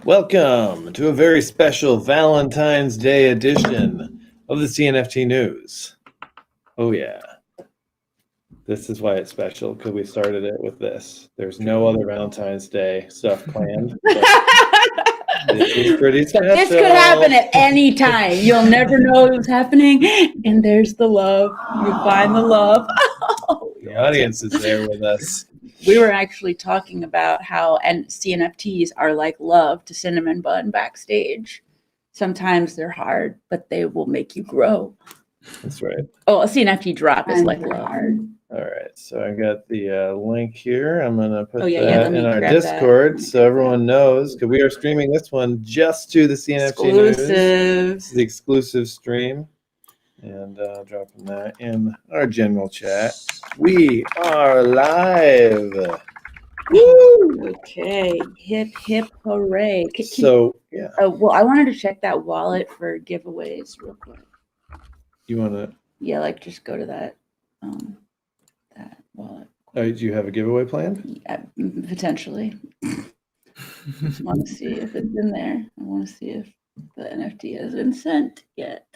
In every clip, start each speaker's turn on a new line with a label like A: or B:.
A: Welcome to a very special Valentine's Day edition of the CNFT News. Oh yeah. This is why it's special, because we started it with this. There's no other Valentine's Day stuff planned. This is pretty special.
B: This could happen at any time. You'll never know what's happening. And there's the love. You find the love.
A: The audience is there with us.
B: We were actually talking about how CNFTs are like love to Cinn mon Bun backstage. Sometimes they're hard, but they will make you grow.
A: That's right.
B: Oh, a CNFT drop is like love.
A: All right, so I got the link here. I'm going to put that in our Discord so everyone knows, because we are streaming this one just to the CNFT News. It's the exclusive stream. And dropping that in our general chat. We are live.
B: Woo! Okay. Hip, hip, hooray.
A: Yeah.
B: Well, I wanted to check that wallet for giveaways real quick.
A: You want to?
B: Yeah, like just go to that wallet.
A: Oh, do you have a giveaway planned?
B: Yeah, potentially. Just want to see if it's in there. I want to see if the NFT has been sent yet.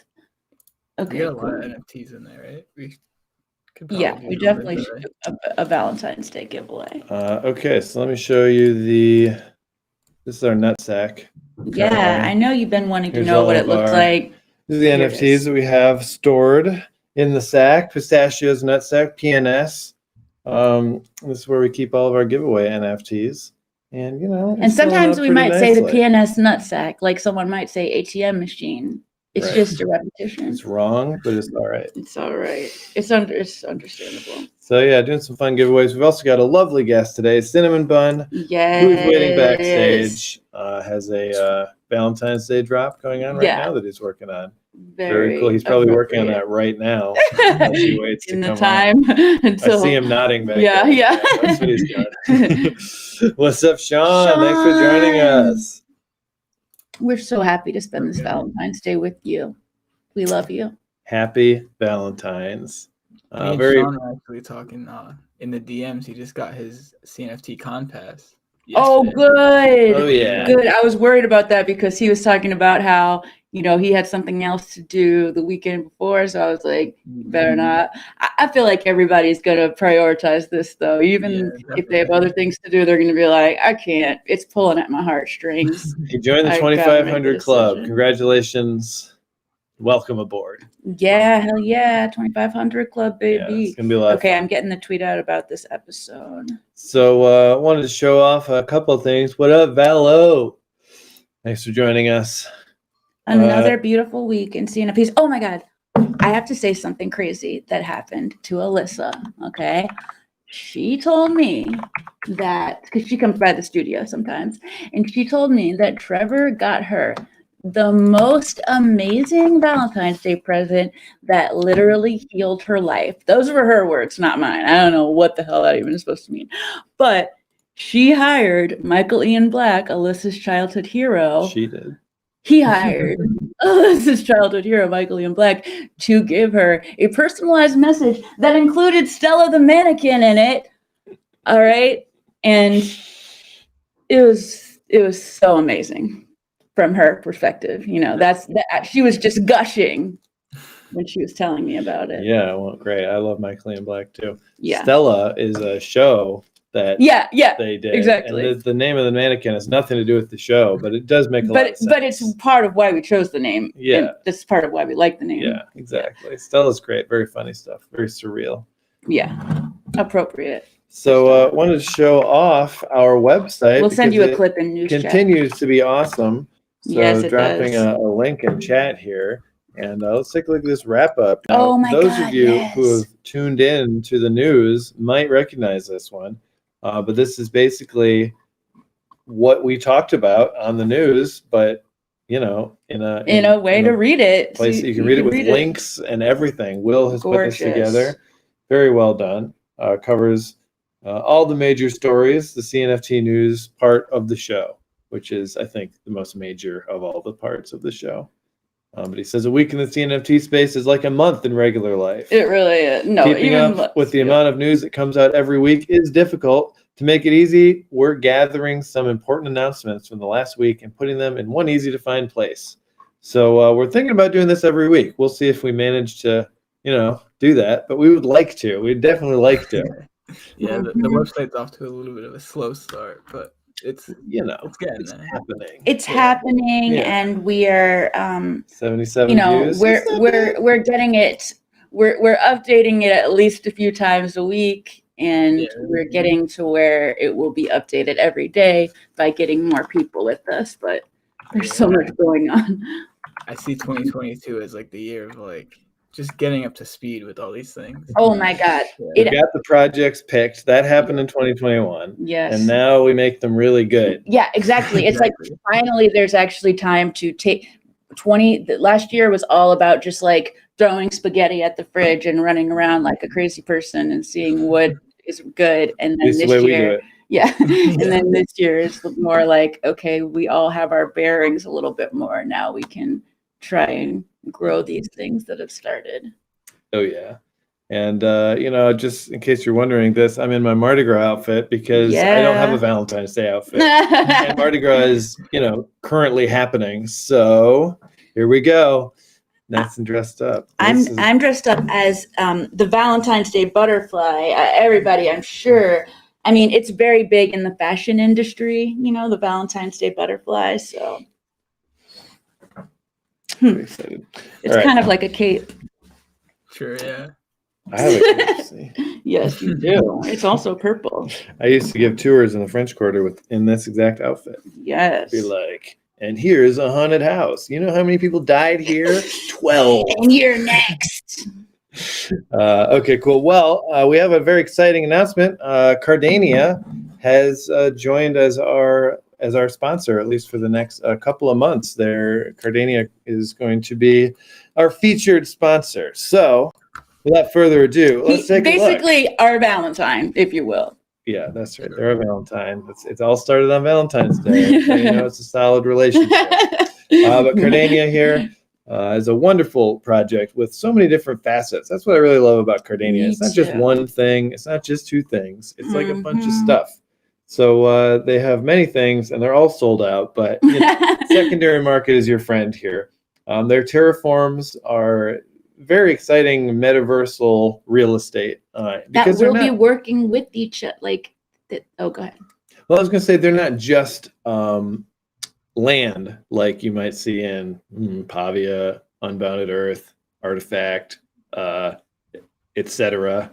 B: Okay,
C: we got a lot of NFTs in there, right? We
B: definitely should do a Valentine's Day giveaway.
A: Okay, so let me show you this is our nutsack.
B: Yeah, I know you've been wanting to know what it looks like.
A: These are the NFTs that we have stored in the sack, pistachios nutsack, PNS. This is where we keep all of our giveaway NFTs. And,
B: and sometimes we might say the PNS nutsack, like someone might say ATM machine. It's just a repetition.
A: It's wrong, but it's all right.
B: It's all right. It's understandable.
A: So yeah, doing some fun giveaways. We've also got a lovely guest today, Cinn mon Bun,
B: yes,
A: who's waiting backstage. Has a Valentine's Day drop going on right now that he's working on. Very cool. He's probably working on that right now. As he waits
B: in
A: to
B: the
A: come
B: time. Until...
A: I see him nodding back.
B: Yeah.
A: That's what he's got. What's up, Sean? Thanks for joining us.
B: We're so happy to spend this Valentine's Day with you. We love you.
A: Happy Valentine's.
C: Sean are actually talking in the DMs. He just got his CNFT con pass. Yesterday.
B: Oh, good.
A: Oh, yeah.
B: Good. I was worried about that because he was talking about how, he had something else to do the weekend before. So I was like, better not. I feel like everybody's going to prioritize this, though. Even if they have other things to do, they're going to be like, I can't. It's pulling at my heartstrings.
A: You joined the 2500 Club. Congratulations. Welcome aboard.
B: Yeah, hell yeah. 2500 Club, baby.
A: Yeah, it's going to be a lot of fun.
B: I'm getting the tweet out about this episode.
A: So I wanted to show off a couple of things. What up, Valo? Thanks for joining us.
B: Another beautiful week in CNFTs. Oh my God. I have to say something crazy that happened to Alyssa. Okay. She told me that, because she comes by the studio sometimes, and she told me that Trevor got her the most amazing Valentine's Day present that literally healed her life. Those were her words, not mine. I don't know what the hell that even is supposed to mean. But she hired Michael Ian Black, Alyssa's childhood hero.
A: She did.
B: He hired Alyssa's childhood hero, Michael Ian Black, to give her a personalized message that included Stella the mannequin in it. All right. And it was so amazing from her perspective. She was just gushing when she was telling me about it.
A: Yeah, well, great. I love Michael Ian Black too.
B: Yeah.
A: Stella is a show that they did.
B: Exactly.
A: And the name of the mannequin has nothing to do with the show, but it does make a lot of sense.
B: But it's part of why we chose the name.
A: Yeah.
B: And this is part of why we like the name.
A: Yeah, exactly. Yeah. Stella's great. Very funny stuff. Very surreal.
B: Yeah. Appropriate.
A: So wanted to show off our website.
B: We'll send you a clip in news chat.
A: Continues to be awesome. So
B: yes, it
A: dropping
B: does.
A: a link in chat here. And let's take a look at this wrap up. Now,
B: oh my God,
A: those of you who have tuned in to the news might recognize this one. But this is basically what we talked about on the news, but in a way
B: to read it.
A: Place you can read it with links and everything. Will has put this together. Very well done. Covers all the major stories, the CNFT news part of the show, which is, I think, the most major of all the parts of the show. But he says a week in the CNFT space is like a month in regular life.
B: It really is. No,
A: keeping up with the amount of news that comes out every week is difficult, To make it easy, we're gathering some important announcements from the last week and putting them in one easy-to-find place. So we're thinking about doing this every week. We'll see if we manage to, do that. But we would like to. We'd definitely like to.
C: Yeah, the website's off to a little bit of a slow start, but it's happening.
B: It's happening, and we are
A: 77 views.
B: We're getting it. We're updating it at least a few times a week, and we're getting to where it will be updated every day by getting more people with us. But there's so much going on.
C: I see 2022 as like the year of like just getting up to speed with all these things.
B: Oh my God.
A: We got the projects picked. That happened in 2021.
B: Yes.
A: And now we make them really good.
B: Yeah, exactly. It's like finally there's actually time to take last year was all about just like throwing spaghetti at the fridge and running around like a crazy person and seeing what is good. And then this year, and then this year is more like, okay, we all have our bearings a little bit more. Now we can try and grow these things that have started.
A: Oh yeah. And just in case you're wondering this, I'm in my Mardi Gras outfit because I don't have a Valentine's Day outfit. And Mardi Gras is, currently happening. So here we go. Nice and dressed up.
B: I'm dressed up as the Valentine's Day butterfly. Everybody, I'm sure. I mean, it's very big in the fashion industry, the Valentine's Day butterfly. So
A: excited.
B: It's kind of like a cape.
C: Sure, yeah.
A: I have a cape.
B: Yes, you do. It's also purple.
A: I used to give tours in the French Quarter in this exact outfit.
B: Yes.
A: Be like, and here's a haunted house. You know how many people died here? 12.
B: And you're next.
A: Okay, cool. Well, we have a very exciting announcement. Cardano has joined as our sponsor, at least for the next couple of months. Cardano is going to be our featured sponsor. So, without further ado, let's take a look.
B: Basically, our Valentine, if you will.
A: Yeah, that's right. They're a Valentine. It's all started on Valentine's Day. So, it's a solid relationship. But Cardano here is a wonderful project with so many different facets. That's what I really love about Cardano. It's not just one thing. It's not just two things. It's like a bunch of stuff. So they have many things, and they're all sold out. But secondary market is your friend here. Their terraforms are very exciting metaversal real estate.
B: Because that will be working with each other. Go ahead.
A: Well, I was going to say they're not just land like you might see in Pavia, Unbounded Earth, Artifact, etc.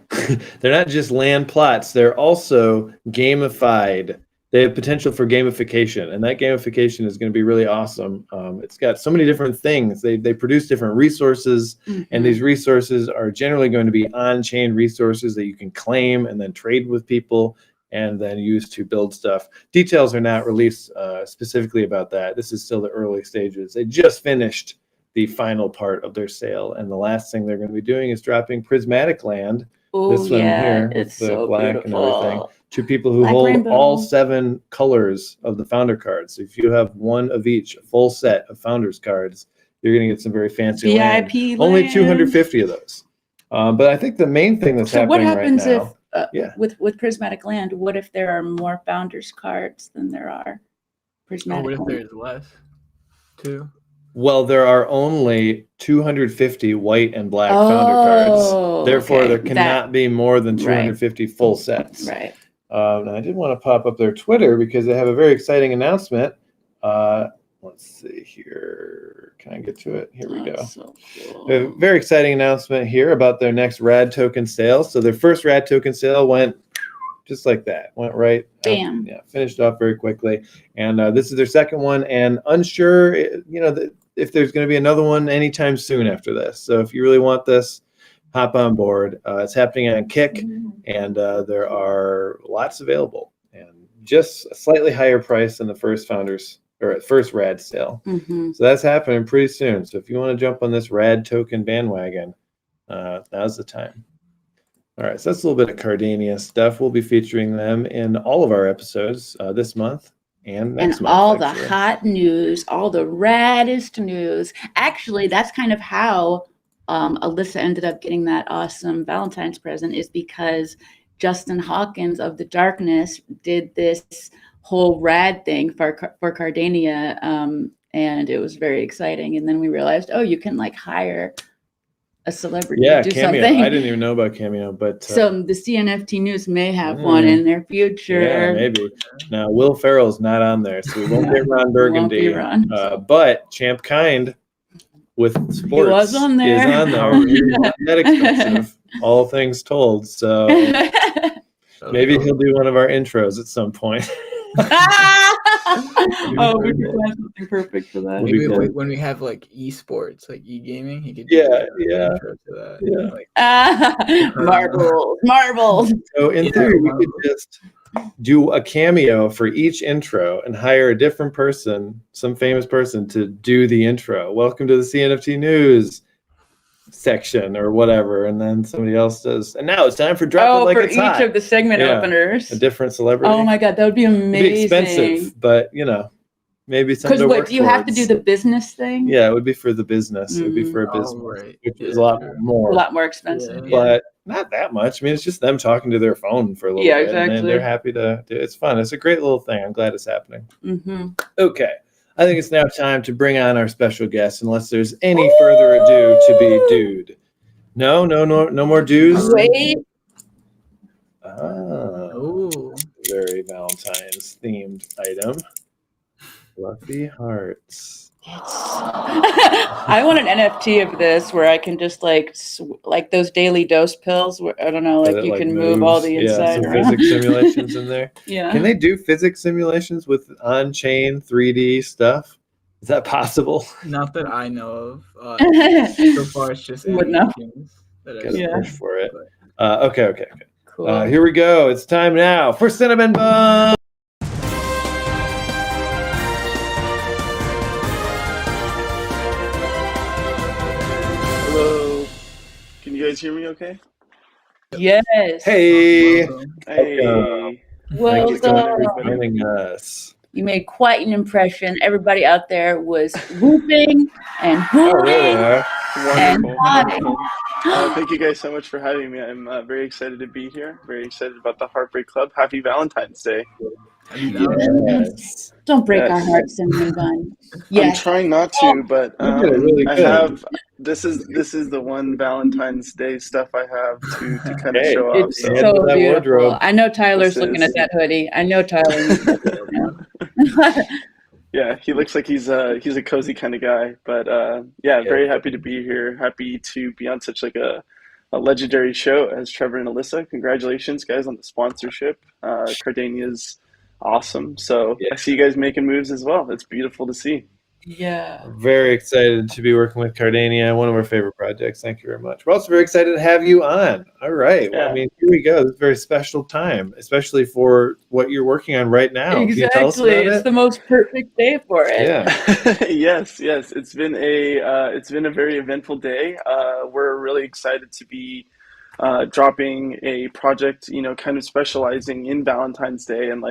A: They're not just land plots. They're also gamified. They have potential for gamification, and that gamification is going to be really awesome. It's got so many different things. They produce different resources, and these resources are generally going to be on-chain resources that you can claim and then trade with people and then use to build stuff. Details are not released specifically about that. This is still the early stages. They just finished the final part of their sale, and the last thing they're going to be doing is dropping Prismatic Land. This one here with the black and everything, to people who hold all 7 colors of the founder cards. So if you have one of each, a full set of founders cards, you're going to get some very fancy
B: VIP
A: land. Only 250 of those. But I think the main thing that's happening right now.
B: So what happens if, with Prismatic Land, what if there are more founders cards than there are Prismatic Land?
C: What if there's less, too?
A: Well, there are only 250 white and black founder cards. Therefore, there cannot be more than 250 full sets.
B: Right.
A: Now I did want to pop up their Twitter because they have a very exciting announcement. Let's see here. Can I get to it? Here we go.
B: So cool.
A: A very exciting announcement here about their next RAD token sale. So their first RAD token sale went just like that. Went right.
B: Bam.
A: Finished off very quickly. And this is their second one. And unsure, if there's going to be another one anytime soon after this. So if you really want this, hop on board. It's happening on Kick, and there are lots available, and just a slightly higher price than the first RAD sale. So that's happening pretty soon. So if you want to jump on this RAD token bandwagon, now's the time. All right, so that's a little bit of Cardano stuff. We'll be featuring them in all of our episodes this month and next month.
B: All the hot news, all the raddest news. Actually, that's kind of how Alyssa ended up getting that awesome Valentine's present, is because Justin Hawkins of the Darkness did this whole rad thing for Cardania, and it was very exciting. And then we realized, oh, you can like hire a celebrity to do
A: Cameo.
B: something.
A: I didn't even know about Cameo, but
B: so the CNFT News may have one in their future.
A: Yeah, maybe. Now Will Ferrell's not on there, so we won't get Ron Burgundy. But Champ Kind with sports
B: is on there.
A: Not that expensive, all things told. So maybe he'll do one of our intros at some point.
B: We could find something perfect for that.
C: Maybe when we have like esports, like e-gaming, he could do intro to that.
B: Marbles.
A: So in theory, we could just do a cameo for each intro and hire a different person, some famous person, to do the intro. Welcome to the CNFT News section or whatever, and then somebody else does. And now it's time for Drop It Like It's Hot.
B: For each of the segment openers.
A: A different celebrity.
B: Oh my God, that would be amazing.
A: It'd be expensive, but maybe something to work
B: do you have to do the business thing?
A: Yeah, it would be for the business. It would be for a business, which is a lot more
B: expensive.
A: But not that much. I mean, it's just them talking to their phone for a little bit.
B: Exactly.
A: And they're happy to do it. It's fun. It's a great little thing. I'm glad it's happening.
B: Mm-hmm.
A: Okay. I think it's now time to bring on our special guest, unless there's any further ado to be dude. No more dues?
B: Wait.
A: Oh, very Valentine's themed item. Fluffy hearts.
B: I want an NFT of this where I can just like those daily dose pills where I don't know, like you can move all the inside
A: some
B: around.
A: physics simulations in there.
B: Yeah.
A: Can they do physics simulations with on-chain 3D stuff? Is that possible?
C: Not that I know of. So far, it's just animations.
A: Push for it. Okay.
B: Cool.
A: Here we go. It's time now for Cinn mon Bun.
D: Hello. Can you guys hear me okay?
B: Yes.
A: Hey.
D: Hey.
A: Thank you for joining us.
B: You made quite an impression. Everybody out there was whooping and hooting.
A: There
D: Wonderful. Thank you guys so much for having me. I'm very excited to be here. Very excited about the Heartbreak Club. Happy Valentine's Day.
B: Yes. Don't break our hearts, Cinn mon Bun.
D: I'm trying not to, but I have. This is the one Valentine's Day stuff I have to kind of show off.
B: It's so beautiful. I know Tyler's looking at that hoodie. I know Tyler.
D: Yeah, he looks like he's a cozy kind of guy. But very happy to be here. Happy to be on such like a legendary show as Trevor and Alyssa. Congratulations, guys, on the sponsorship. Cardania's awesome. So I see you guys making moves as well. It's beautiful to see.
B: Yeah.
A: Very excited to be working with Cardania, one of our favorite projects. Thank you very much. We're also very excited to have you on. All right. Well, I mean, here we go. It's a very special time, especially for what you're working on right now.
B: Exactly.
A: Can you tell us about
B: it's the most perfect day for it.
A: Yeah.
D: Yes. It's been a very eventful day. We're really excited to be dropping a project, kind of specializing in Valentine's Day, and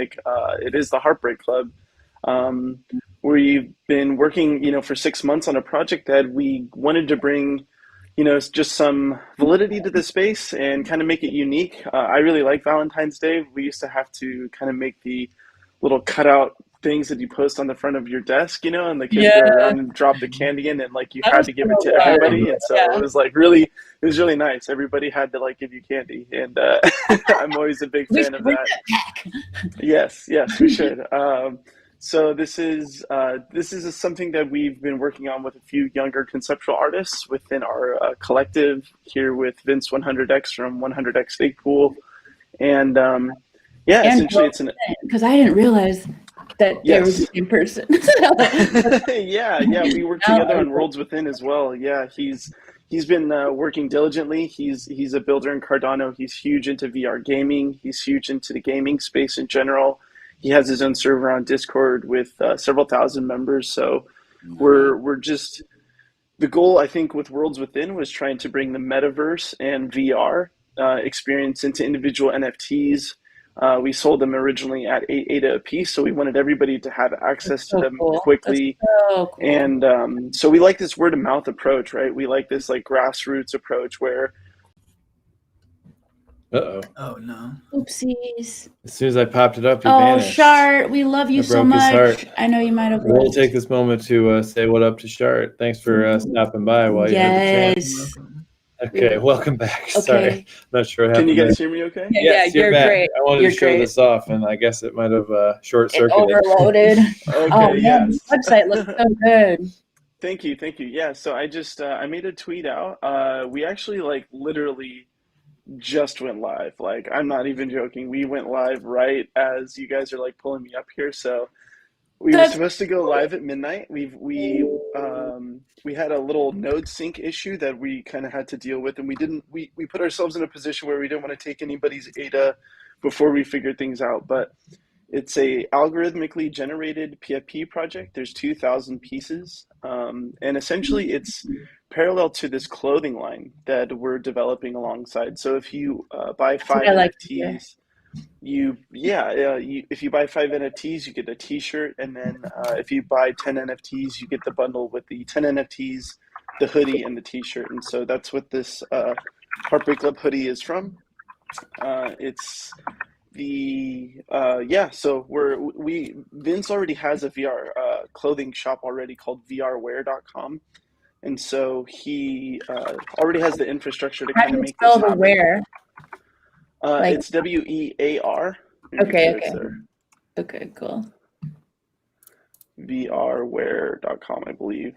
D: it is the Heartbreak Club. We've been working, for 6 months on a project that we wanted to bring, just some validity to the space and kind of make it unique. I really like Valentine's Day. We used to have to kind of make the little cutout things that you post on the front of your desk, and the kids go around and drop the candy in, and you had to give it to everybody. And so it was really nice. Everybody had to give you candy, and I'm always a big fan of that. Yes, we should. So this is something that we've been working on with a few younger conceptual artists within our collective here with Vince 100X from 100X Stake Pool, and essentially it's
B: because I didn't realize that they were the same person.
D: yeah, we worked together on Worlds Within as well. Yeah, he's been working diligently. He's a builder in Cardano. He's huge into VR gaming. He's huge into the gaming space in general. He has his own server on Discord with several thousand members. So we're just, the goal I think with Worlds Within was trying to bring the metaverse and VR experience into individual NFTs. We sold them originally at 8 ADA a piece, so we wanted everybody to have access to them quickly.
B: So cool.
D: And so we like this word of mouth approach, right? We like this grassroots approach where
A: Uh-oh.
C: Oh no.
B: Oopsies.
A: As soon as I popped it up, he vanished.
B: Shart, we love you so much. I know you might have.
A: We'll take this moment to say what up to Shart. Thanks for stopping by while you had the chance. Okay, welcome back. Okay. Sorry, I'm not sure what happened.
D: Can you guys hear me okay?
A: Yes, you're great. I wanted to show this off, and I guess it might have short-circuited.
B: Overloaded.
D: Okay,
B: oh, man, this website looks so good.
D: Thank you. Yeah, so I just, I made a tweet out. We actually, like, literally just went live. Like, I'm not even joking. We went live right as you guys are, like, pulling me up here, so... We were supposed to go live at midnight. We had a little node sync issue that we kind of had to deal with, and we put ourselves in a position where we didn't want to take anybody's ADA before we figured things out. But it's a algorithmically generated PFP project. There's 2,000 pieces, and essentially it's parallel to this clothing line that we're developing alongside. So if you buy 5 NFTs. If you buy 5 NFTs, you get a t-shirt, and then if you buy 10 NFTs, you get the bundle with the 10 NFTs, the hoodie, and the t-shirt. And so that's what this Heartbreak Club hoodie is from. It's the so Vince already has a VR clothing shop already called vrwear.com, and so he already has the infrastructure to kind of make this happen.
B: Wear?
D: It's WEAR.
B: Okay, cool.
D: vrwear.com, I believe.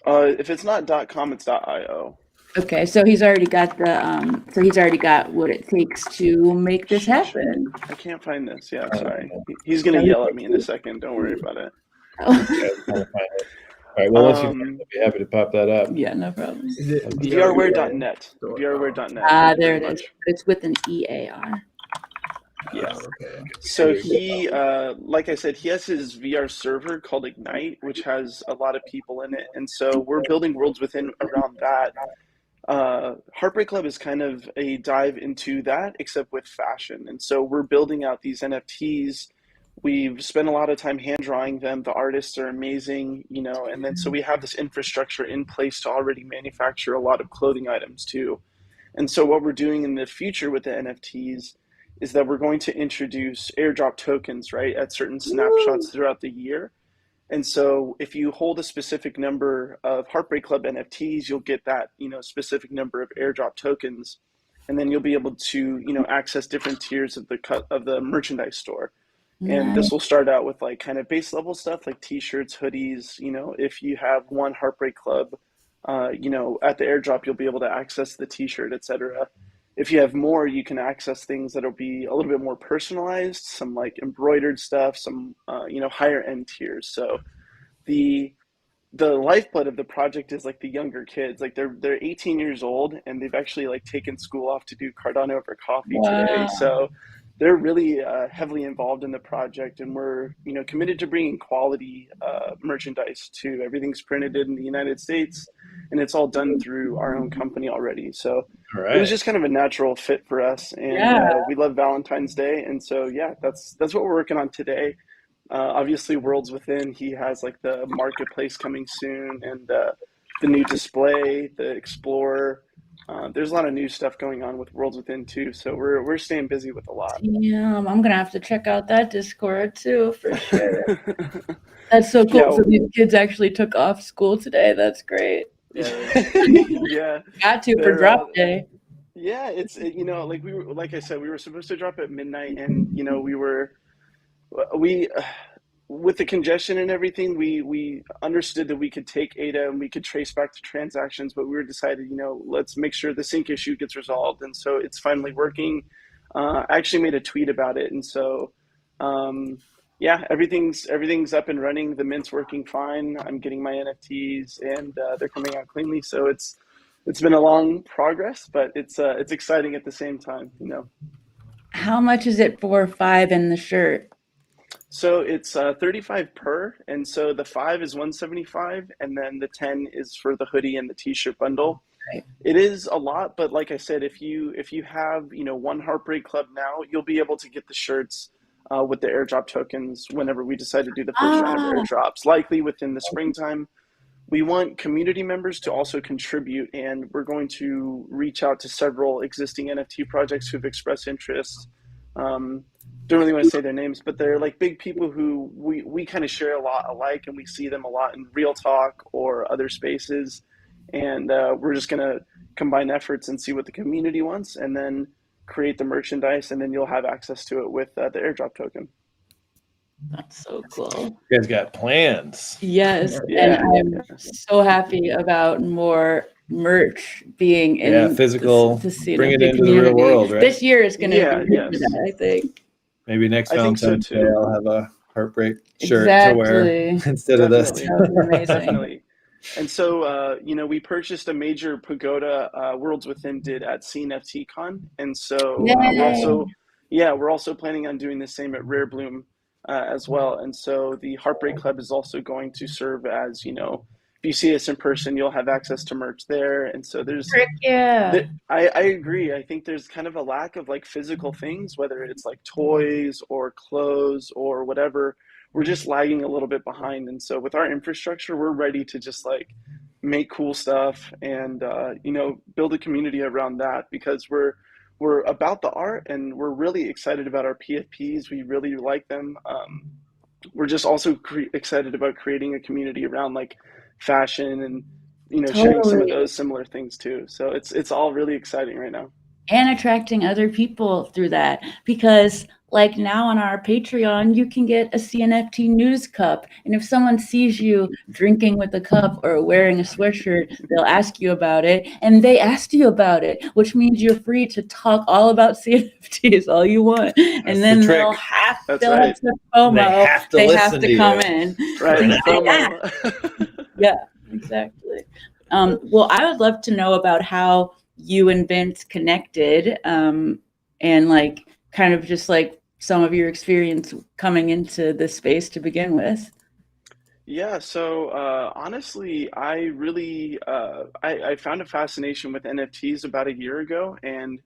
D: If it's not .com, it's .io.
B: Okay, so he's already got what it takes to make this happen.
D: I can't find this. Yeah, sorry. He's gonna yell at me in a second. Don't worry about it.
A: All right, well, once you I'll be happy to pop that up.
B: Yeah, no problem.
D: Is it vrwear.net? vrwear.net.
B: There it is. It's with an EAR.
D: Yeah. Okay. So he, like I said, he has his VR server called Ignite, which has a lot of people in it. And so we're building worlds within around that. Heartbreak Club is kind of a dive into that, except with fashion. And so we're building out these NFTs. We've spent a lot of time hand drawing them. The artists are amazing, and then so we have this infrastructure in place to already manufacture a lot of clothing items too. And so what we're doing in the future with the NFTs is that we're going to introduce airdrop tokens, right, at certain snapshots throughout the year. And so if you hold a specific number of Heartbreak Club NFTs, you'll get that, specific number of airdrop tokens. And then you'll be able to, access different tiers of the merchandise store. And this will start out with like kind of base level stuff like t-shirts, hoodies. If you have one Heartbreak Club, at the airdrop, you'll be able to access the t-shirt, etc. If you have more, you can access things that'll be a little bit more personalized, some like embroidered stuff, some, higher end tiers. So the lifeblood of the project is like the younger kids. Like they're 18 years old and they've actually like taken school off to do Cardano over coffee today. So they're really heavily involved in the project, and we're committed to bringing quality merchandise too. Everything's printed in the United States, and it's all done through our own company already. So it was just kind of a natural fit for us, and we love Valentine's Day, and so that's what we're working on today. Obviously, Worlds Within, he has like the marketplace coming soon, and the new display, the Explorer. There's a lot of new stuff going on with Worlds Within too, so we're staying busy with a lot.
B: Yeah, I'm gonna have to check out that Discord too for sure. That's so cool. So these kids actually took off school today. That's great.
D: Yeah.
B: Got to for drop day.
D: Yeah, it's like I said, we were supposed to drop at midnight, and we with the congestion and everything, we understood that we could take ADA and we could trace back to transactions, but we were decided, let's make sure the sync issue gets resolved. And so it's finally working. I actually made a tweet about it. And so, everything's up and running. The mint's working fine. I'm getting my NFTs and they're coming out cleanly. So it's been a long progress, but it's exciting at the same time,
B: How much is it for 5 in the shirt?
D: So it's 35 per, and so the 5 is 175, and then the 10 is for the hoodie and the t-shirt bundle. Right. It is a lot, but like I said, if you have one Heartbreak Club now, you'll be able to get the shirts with the airdrop tokens whenever we decide to do the first round of airdrops, likely within the springtime. we want community members to also contribute, and we're going to reach out to several existing NFT projects who've expressed interest. Don't really want to say their names, but they're like big people who we kind of share a lot alike, and we see them a lot in Real Talk or other spaces. And we're just going to combine efforts and see what the community wants, and then create the merchandise, and then you'll have access to it with the airdrop token.
B: That's so cool.
A: You guys got plans.
B: Yes, and I'm so happy about more merch being in
A: physical, bring it into
B: community.
A: the real world, right?
B: This year is going to be that, I think.
A: Maybe next Valentine's Day I'll have a heartbreak shirt to wear instead
D: of
A: this.
D: Definitely. And so, we purchased a major pagoda. Worlds Within did at CNFT Con, and so we're also planning on doing the same at Rare Bloom as well. And so the Heartbreak Club is also going to serve as, if you see us in person, you'll have access to merch there. And so there's, I agree. I think there's kind of a lack of like physical things, whether it's like toys or clothes or whatever. We're just lagging a little bit behind. And so with our infrastructure, we're ready to just like make cool stuff and, build a community around that, because we're about the art, and we're really excited about our PFPs. We really like them. We're just also excited about creating a community around like fashion and, sharing some of those similar things too. So it's all really exciting right now.
B: And attracting other people through that, because like now on our Patreon, you can get a CNFT news cup. And if someone sees you drinking with a cup or wearing a sweatshirt, they'll ask you about it. And they asked you about it, which means you're free to talk all about CNFTs all you want. And then they'll have to FOMO. They have to come in.
D: Right.
B: Yeah, exactly. Well, I would love to know about how you and Vince connected, and like kind of just like some of your experience coming into this space to begin with.
D: Yeah, so honestly, I really I found a fascination with NFTs about a year ago, and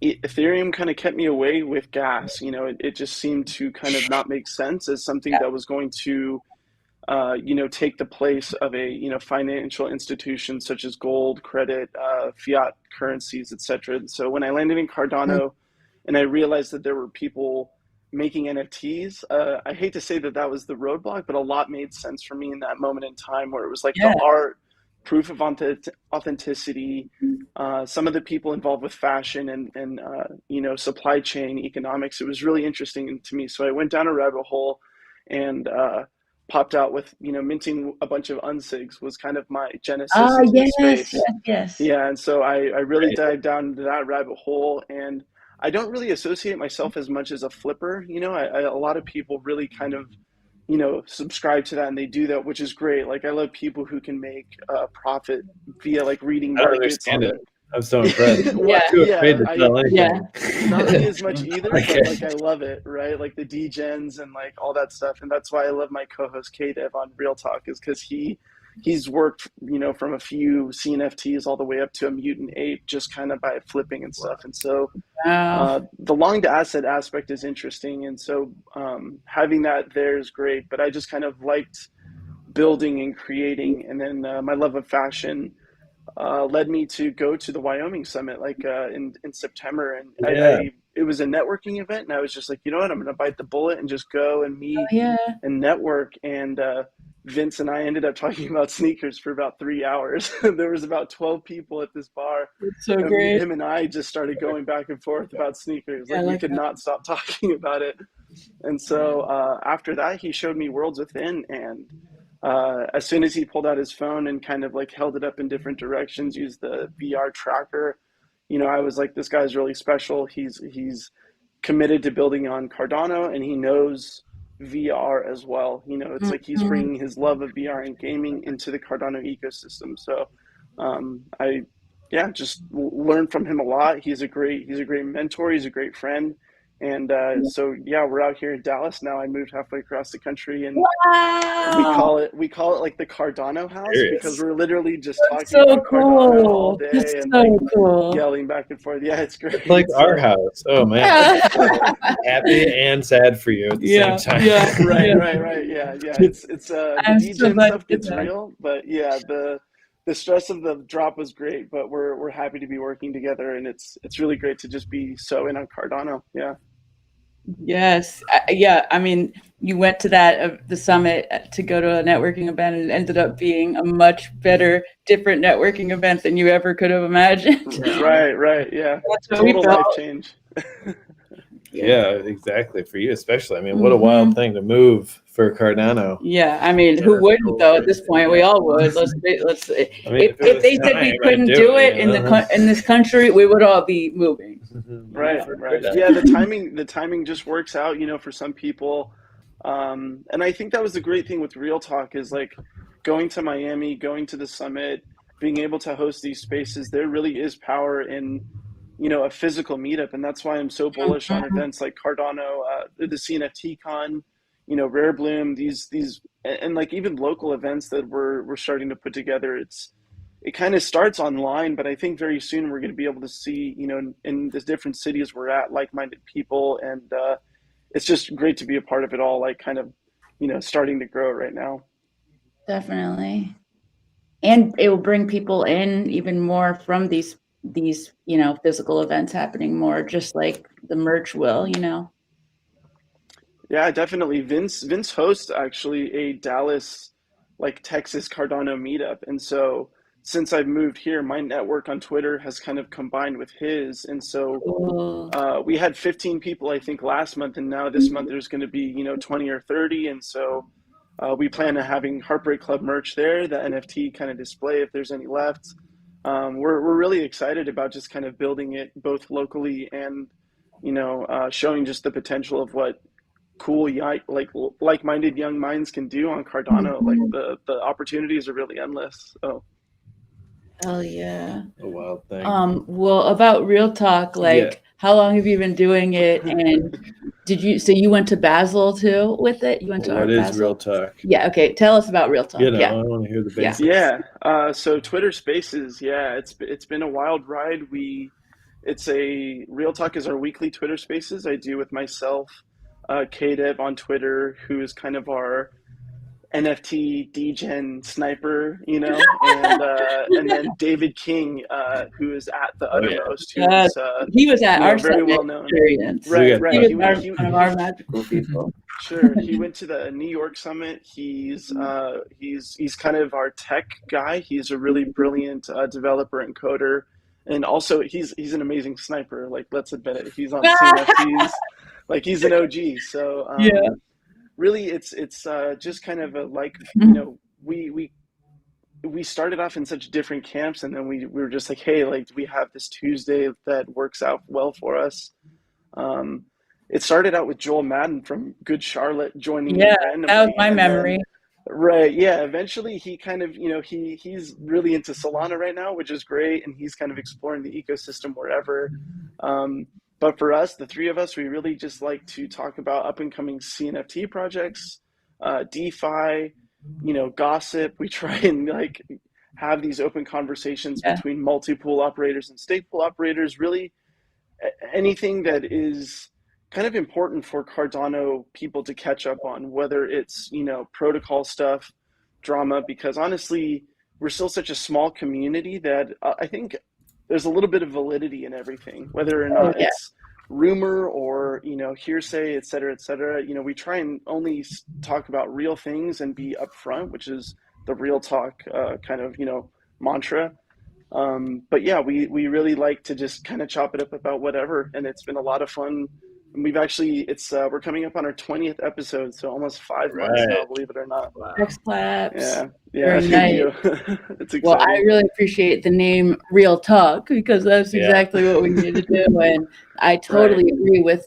D: Ethereum kind of kept me away with gas. It just seemed to kind of not make sense as something that was going to take the place of a financial institution such as gold, credit, fiat currencies, etc. And so when I landed in Cardano, and I realized that there were people making NFTs, I hate to say that was the roadblock, but a lot made sense for me in that moment in time, where it was like the art, proof of authenticity, some of the people involved with fashion and supply chain economics. It was really interesting to me. So I went down a rabbit hole and popped out with, minting a bunch of unsigs was kind of my genesis into the space.
B: Yes.
D: Yeah, and so I really dived down into that rabbit hole, and I don't really associate myself as much as a flipper. A lot of people really kind of, subscribe to that, and they do that, which is great. Like, I love people who can make profit via like reading markets.
A: I'm so impressed.
D: Not me as much either, but like I love it, right? Like the degens and like all that stuff, and that's why I love my co-host K-Dev on Real Talk, is because he's worked, from a few CNFTs all the way up to a mutant ape, just kind of by flipping and stuff. And so the long to asset aspect is interesting, and so having that there is great. But I just kind of liked building and creating, and then my love of fashion led me to go to the Wyoming Summit in September, and it was a networking event, and I was just like, you know what, I'm going to bite the bullet and just go and meet and network. And Vince and I ended up talking about sneakers for about 3 hours. There was about 12 people at this bar.
B: It's so great.
D: Him and I just started going back and forth about sneakers. We could not stop talking about it. And so after that, he showed me Worlds Within, and as soon as he pulled out his phone and kind of like held it up in different directions, used the VR tracker, I was like, this guy's really special. He's committed to building on Cardano, and he knows VR as well. It's like he's bringing his love of VR and gaming into the Cardano ecosystem. So I just learned from him a lot. He's a great mentor. He's a great friend. And so yeah, we're out here in Dallas now. I moved halfway across the country, and
B: Wow.
D: we call it like the Cardano house because we're literally just
B: That's
D: talking
B: so
D: about Cardano all
B: cool.
D: day
B: That's
D: and
B: so
D: like
B: cool.
D: yelling back and forth. Yeah, it's great.
A: It's like our house. Oh man, happy and sad for you at the same time.
B: Yeah.
D: Right. Yeah. It's the DGen stuff gets real, but yeah, the stress of the drop was great. But we're happy to be working together, and it's really great to just be so in on Cardano. Yeah.
B: Yes. Yeah. I mean, you went to the summit to go to a networking event, and it ended up being a much better, different networking event than you ever could have imagined.
D: Right. Yeah.
B: That's what
D: Total
B: we felt.
D: life change.
A: Yeah, exactly. For you especially. I mean, what a wild thing to move for Cardano.
B: Yeah, I mean, who wouldn't though? At this point, we all would. Let's. I mean, if they said we couldn't do it in this country, we would all be moving.
D: Right. Yeah, the timing just works out, for some people. And I think that was the great thing with Real Talk is like going to Miami, going to the summit, being able to host these spaces. There really is power in, a physical meetup, and that's why I'm so bullish on events like Cardano, the CNFT Con, Rare Bloom, these and like even local events that we're starting to put together. It kind of starts online, but I think very soon we're going to be able to see, in the different cities we're at, like-minded people, and it's just great to be a part of it all, like kind of, starting to grow right now.
B: Definitely, and it will bring people in even more from these physical events happening more, just like the merch will.
D: Yeah, definitely. Vince hosts actually a Dallas, like Texas Cardano meetup, and so since I've moved here, my network on Twitter has kind of combined with his, and so we had 15 people I think last month, and now this month there's going to be 20 or 30, and so we plan on having Heartbreak Club merch there, the NFT kind of display if there's any left. We're really excited about just kind of building it both locally and showing just the potential of what cool like-minded young minds can do on Cardano. Like the opportunities are really endless. So
B: hell yeah,
A: a wild thing.
B: Well, about Real Talk, how long have you been doing it, and you went to Basel too with it? You went to
A: What is
B: Basel?
A: Real Talk?
B: Yeah, okay, tell us about Real Talk.
A: I want to hear the basics.
D: Yeah. So Twitter Spaces, it's been a wild ride. Real Talk is our weekly Twitter Spaces I do with myself, KDev on Twitter, who is kind of our NFT DGen sniper, and then David King, who is at the Uttermost,
B: he was at our
D: very well known
B: experience.
D: Right.
B: He was one of our magical people.
D: Sure, he went to the New York Summit. He's kind of our tech guy. He's a really brilliant developer and coder, and also he's an amazing sniper. Like, let's admit it, he's on CNFTs. Like, he's an OG. So really, it's just kind of we started off in such different camps, and then we were just like, hey, like, we have this Tuesday that works out well for us. It started out with Joel Madden from Good Charlotte joining me randomly.
B: That was my memory.
D: Right. Yeah. Eventually he kind of, he's really into Solana right now, which is great. And he's kind of exploring the ecosystem wherever. But for us, the three of us, we really just like to talk about up and coming CNFT projects, DeFi, gossip. We try and have these open conversations between multi-pool operators and stake pool operators, really anything that is kind of important for Cardano people to catch up on, whether it's, protocol stuff, drama, because honestly, we're still such a small community that I think there's a little bit of validity in everything, whether or not it's rumor or, hearsay, et cetera, et cetera. We try and only talk about real things and be upfront, which is the Real Talk kind of, mantra. But yeah, we really like to just kind of chop it up about whatever, and it's been a lot of fun. And we've actually, we're coming up on our 20th episode, so almost 5 months now, believe it or not.
B: Wow. Claps.
D: Yeah,
B: Very
D: thank you.
B: It's exciting. Well, I really appreciate the name Real Talk, because that's exactly what we need to do. And I totally agree with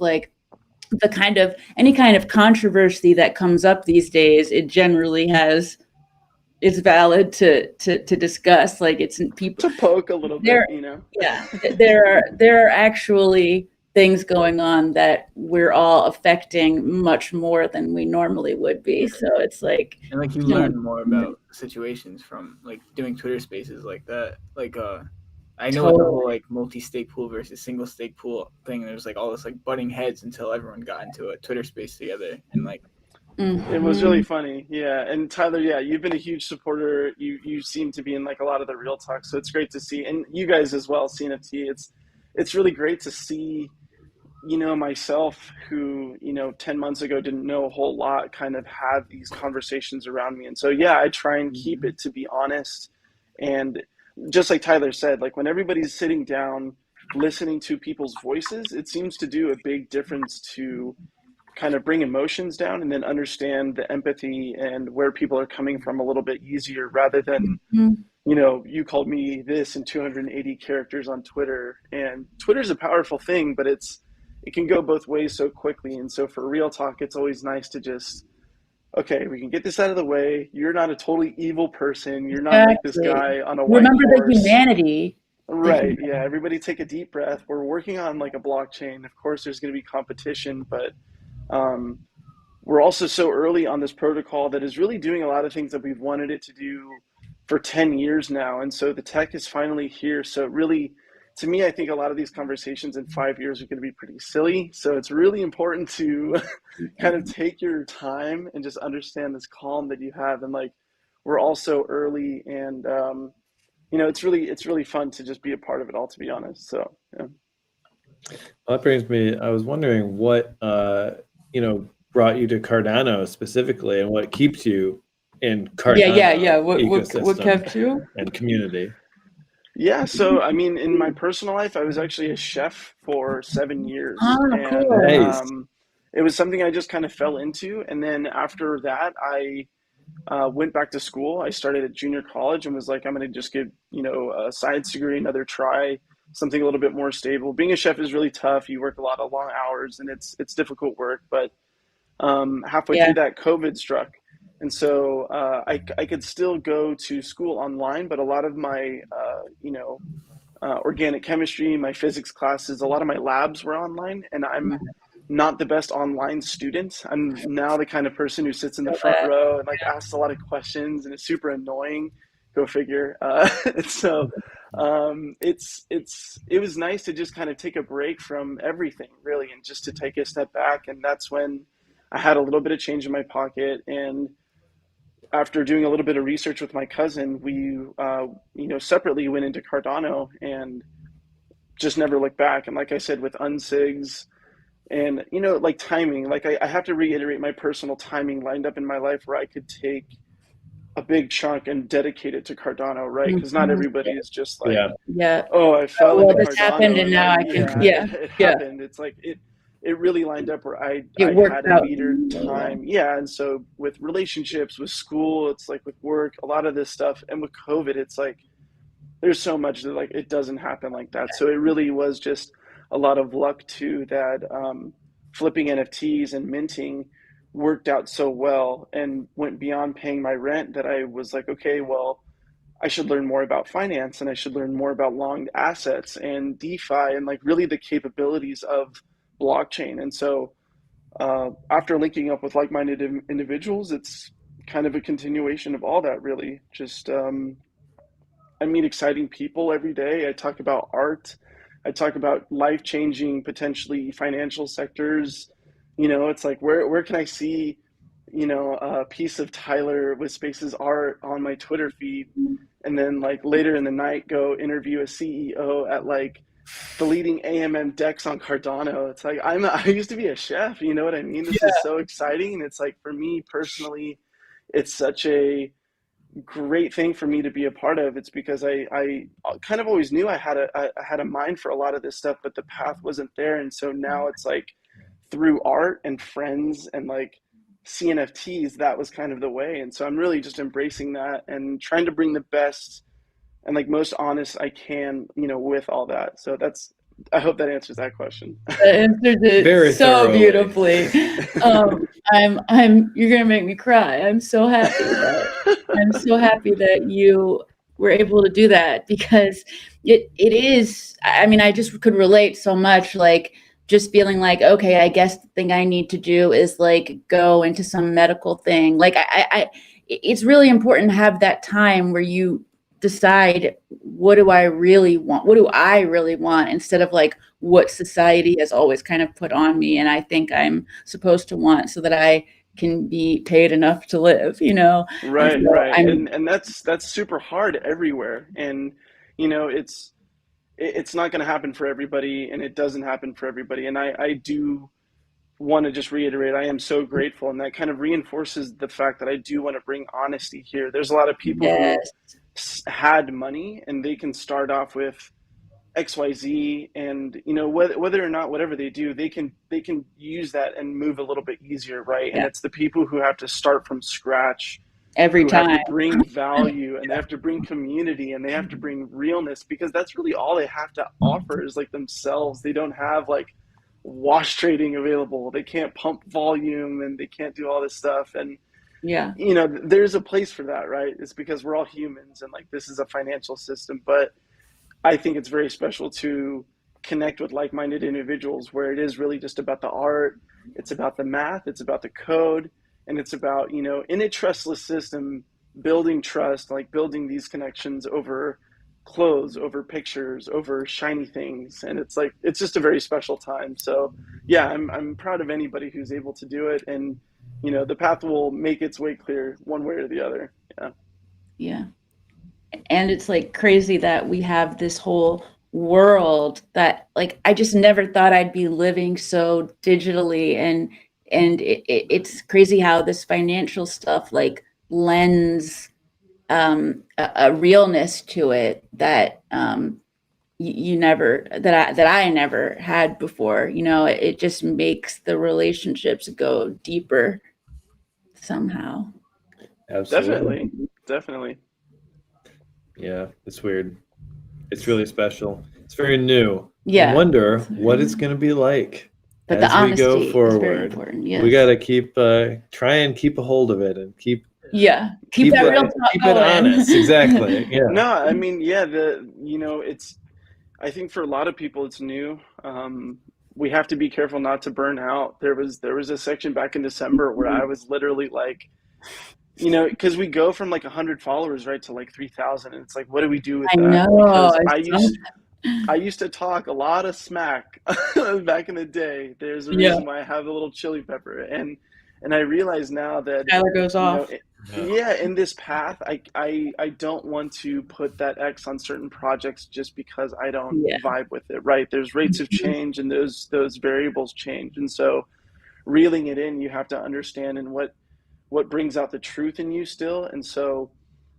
B: any kind of controversy that comes up these days. It generally it's valid to discuss. Like, it's people
D: to poke a little bit,
B: Yeah, there are actually things going on that we're all affecting much more than we normally would be. So it's like,
C: and like you learn more about situations from like doing Twitter spaces like that. Like I know the whole like multi-stake pool versus single stake pool thing. There's like all this like butting heads until everyone got into a Twitter space together, and like
D: it was really funny. Yeah. And Tyler, yeah, you've been a huge supporter. You seem to be in like a lot of the real talk. So it's great to see. And you guys as well, CNFT. It's really great to see, myself who, 10 months ago didn't know a whole lot, kind of have these conversations around me. And so, yeah, I try and keep it to be honest. And just like Tyler said, like when everybody's sitting down, listening to people's voices, it seems to do a big difference to kind of bring emotions down and then understand the empathy and where people are coming from a little bit easier, rather than, you called me this in 280 characters on Twitter. And Twitter's a powerful thing, but it can go both ways so quickly. And so for real talk, it's always nice to just, okay, we can get this out of the way. You're not a totally evil person. You're not like this guy on a white
B: Remember
D: horse.
B: The humanity.
D: Right. Yeah. Everybody take a deep breath. We're working on like a blockchain. Of course, there's going to be competition, but we're also so early on this protocol that is really doing a lot of things that we've wanted it to do for 10 years now. And so the tech is finally here. So really, to me, I think a lot of these conversations in 5 years are going to be pretty silly. So it's really important to kind of take your time and just understand this calm that you have. And like, we're all so early, and it's really fun to just be a part of it all, to be honest. So, yeah.
A: Well, that brings me, I was wondering what, brought you to Cardano specifically, and what keeps you in Cardano
B: what kept you?
A: And community.
D: Yeah, so I mean, in my personal life, I was actually a chef for 7 years.
B: Cool.
A: Nice.
D: It was something I just kind of fell into. And then after that, I went back to school. I started at junior college and was like, I'm going to just give, a science degree another try, something a little bit more stable. Being a chef is really tough. You work a lot of long hours, and it's difficult work. But halfway through that, COVID struck. And so I could still go to school online, but a lot of my, organic chemistry, my physics classes, a lot of my labs were online, and I'm not the best online student. I'm now the kind of person who sits in the front row and like asks a lot of questions, and it's super annoying. Go figure. So it was nice to just kind of take a break from everything, really, and just to take a step back. And that's when I had a little bit of change in my pocket, and after doing a little bit of research with my cousin, we, separately went into Cardano and just never looked back. And like I said, with unsigs and, like timing, like I have to reiterate, my personal timing lined up in my life where I could take a big chunk and dedicate it to Cardano, right? Because not everybody is just like, oh, I fell into
B: this
D: Cardano.
B: Happened and now I can,
D: it happened. It's like, it really lined up where I had a metered time. Yeah. And so with relationships, with school, it's like with work, a lot of this stuff. And with COVID, it's like, there's so much that like, it doesn't happen like that. So it really was just a lot of luck too, that flipping NFTs and minting worked out so well and went beyond paying my rent, that I was like, okay, well, I should learn more about finance, and I should learn more about long assets and DeFi, and like really the capabilities of blockchain. And so after linking up with like-minded individuals, it's kind of a continuation of all that, really. Just I meet exciting people every day. I talk about art. I talk about life-changing, potentially financial sectors. It's like, where can I see, a piece of Tyler with Spaces art on my Twitter feed, and then like later in the night go interview a CEO at like the leading AMM decks on Cardano. It's like, I used to be a chef, you know what I mean? This is so exciting. And it's like, for me personally, it's such a great thing for me to be a part of. It's because I kind of always knew I had a mind for a lot of this stuff, but the path wasn't there. And so now it's like, through art and friends and like CNFTs, that was kind of the way. And so I'm really just embracing that and trying to bring the best and like most honest I can, with all that. So I hope that answers that question.
B: That answered it very so thoroughly. Beautifully. You're gonna make me cry. I'm so happy that you were able to do that, because it is, I mean, I just could relate so much, like just feeling like, okay, I guess the thing I need to do is like go into some medical thing. Like it's really important to have that time where you decide, what do I really want? What do I really want, instead of like what society has always kind of put on me and I think I'm supposed to want so that I can be paid enough to live, you know?
D: Right,
B: And so
D: right. And that's super hard everywhere. And it's not going to happen for everybody, and it doesn't happen for everybody. And I do want to just reiterate, I am so grateful, and that kind of reinforces the fact that I do want to bring honesty here. There's a lot of people who had money and they can start off with XYZ, and whether or not whatever they do, they can use that and move a little bit easier, right? And it's the people who have to start from scratch
B: every
D: who
B: time
D: have to bring value, and they have to bring community, and they have to bring realness, because that's really all they have to offer is like themselves. They don't have like wash trading available. They can't pump volume, and they can't do all this stuff. And there's a place for that, right? It's because we're all humans, and like this is a financial system. But I think it's very special to connect with like-minded individuals where it is really just about the art, it's about the math, it's about the code, and it's about, in a trustless system, building trust, like building these connections over clothes, over pictures, over shiny things. And it's like, it's just a very special time. So yeah, I'm proud of anybody who's able to do it. And, the path will make its way clear one way or the other. Yeah.
B: Yeah. And it's like crazy that we have this whole world that like I just never thought I'd be living so digitally, and it's crazy how this financial stuff like lends a realness to it that you never that I never had before. It just makes the relationships go deeper somehow.
A: Absolutely.
D: Definitely.
A: Yeah, it's weird. It's really special. It's very new.
B: Yeah.
A: I wonder what it's going to be like
B: but
A: as
B: the honesty
A: we go forward.
B: Is very important. Yes.
A: We got to keep try and keep a hold of it and keep
B: that real talk
A: keep it honest. Exactly. Yeah.
D: No, I mean, it's, I think for a lot of people it's new. We have to be careful not to burn out. There was a section back in December where I was literally like, because we go from like 100 followers, right, to like 3,000, and it's like, what do we do with that? Because I used to talk a lot of smack back in the day. There's a reason why I have a little chili pepper, and I realize now that
B: Tyler goes off.
D: In this path, I don't want to put that X on certain projects just because I don't vibe with it, right? There's rates of change, and those variables change, and so reeling it in, you have to understand and what brings out the truth in you still. And so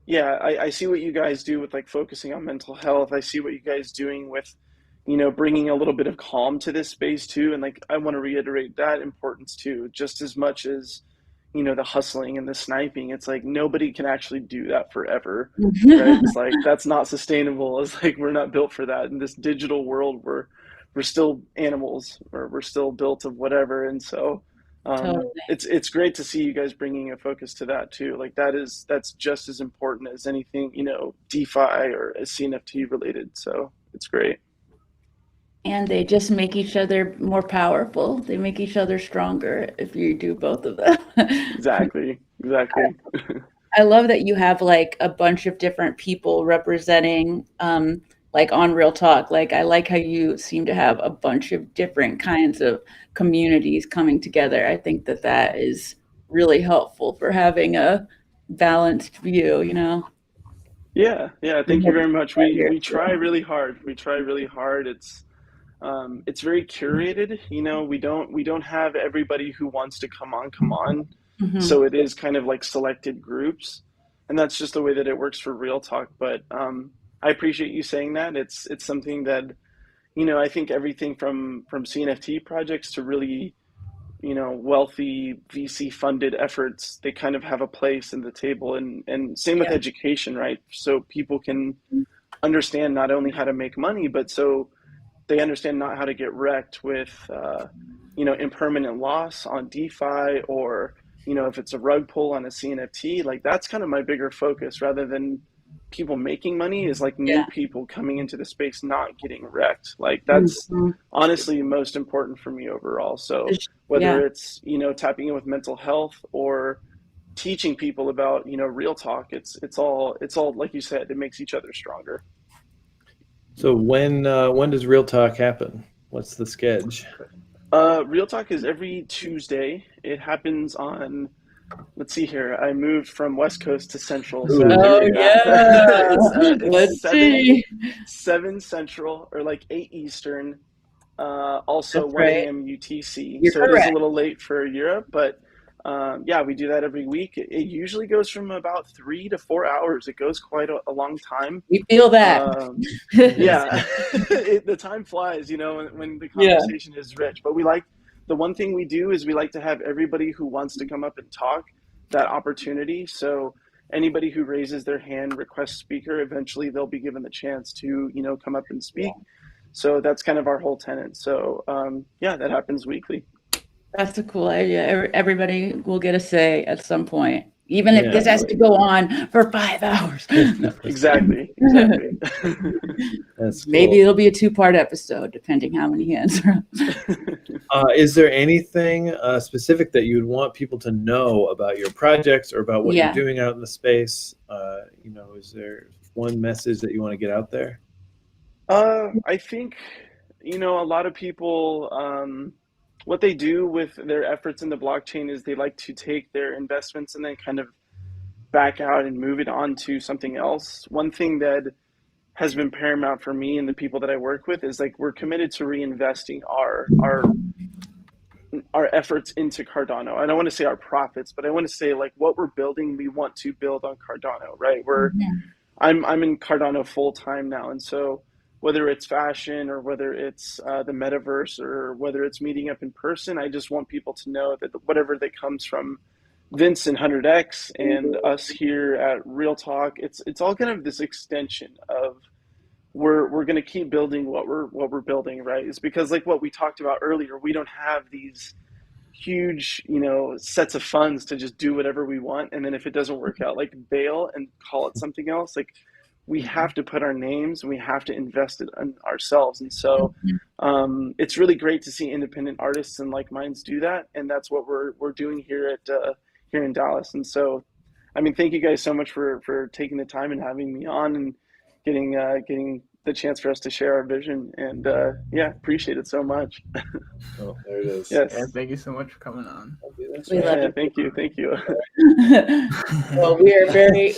D: I see what you guys do with like focusing on mental health. I see what you guys doing with bringing a little bit of calm to this space too. And like I want to reiterate that importance too, just as much as the hustling and the sniping. It's like nobody can actually do that forever, right? It's like that's not sustainable. It's like we're not built for that in this digital world. We're still animals, or we're still built of whatever. And so
B: totally.
D: It's great to see you guys bringing a focus to that too. Like that's just as important as anything DeFi or CNFT related. So it's great.
B: And they just make each other more powerful. They make each other stronger if you do both of them.
D: Exactly.
B: I love that you have like a bunch of different people representing like on Real Talk. Like I like how you seem to have a bunch of different kinds of communities coming together. I think that is really helpful for having a balanced view,
D: Yeah. Thank you very much. We try really hard. It's very curated. We don't have everybody who wants to come on.
B: Mm-hmm.
D: So it is kind of like selected groups, and that's just the way that it works for Real Talk. But I appreciate you saying that. It's something that, I think everything from CNFT projects to really, wealthy VC funded efforts, they kind of have a place in the table, and same with education, right? So people can understand not only how to make money, but so they understand not how to get wrecked with, impermanent loss on DeFi, or, if it's a rug pull on a CNFT. Like that's kind of my bigger focus, rather than people making money is like new people coming into the space not getting wrecked. Like that's honestly most important for me overall. So whether it's, you know, tapping in with mental health or teaching people about, you know, real talk, it's all like you said, it makes each other stronger.
A: So when does Real Talk happen? What's the schedule?
D: Real Talk is every Tuesday. It happens on, let's see here. I moved from West Coast to Central. So it's 7 Central or like 8 Eastern. Also 1 a.m. UTC. So it is a little late for Europe, but yeah, we do that every week. It usually goes from about 3 to 4 hours. It goes quite a long time.
B: We feel that.
D: Yeah, the time flies, you know, when the conversation is rich. But the one thing we do is we like to have everybody who wants to come up and talk that opportunity. So anybody who raises their hand, requests speaker, eventually they'll be given the chance to, you know, come up and speak. So that's kind of our whole tenet. So yeah, that happens weekly.
B: That's a cool idea. Everybody will get a say at some point, even if this has to go on for 5 hours.
D: Exactly.
A: That's cool.
B: Maybe it'll be a 2-part episode, depending how many hands are up.
A: Is there anything specific that you'd want people to know about your projects or about what you're doing out in the space? You know, is there one message that you want to get out there?
D: I think, you know, a lot of people, what they do with their efforts in the blockchain is they like to take their investments and then kind of back out and move it on to something else. One thing that has been paramount for me and the people that I work with is like we're committed to reinvesting our efforts into Cardano. I don't want to say our profits, but I want to say like what we're building, we want to build on Cardano, right? I'm in Cardano full time now, and so whether it's fashion or whether it's the metaverse or whether it's meeting up in person, I just want people to know that whatever that comes from Vince and 100X and us here at Real Talk, it's all kind of this extension of we're going to keep building what we're building, right? It's because like what we talked about earlier, we don't have these huge, you know, sets of funds to just do whatever we want, and then if it doesn't work out, like bail and call it something else. Like we have to put our names and we have to invest it in ourselves. And so it's really great to see independent artists and like minds do that. And that's what we're doing here here in Dallas. And so, I mean, thank you guys so much for taking the time and having me on and getting the chance for us to share our vision. And yeah, appreciate it so much.
A: Oh, there it is.
D: Yes.
C: Yeah, thank you so much for coming on.
B: We love you.
D: Thank you.
B: Well, we're very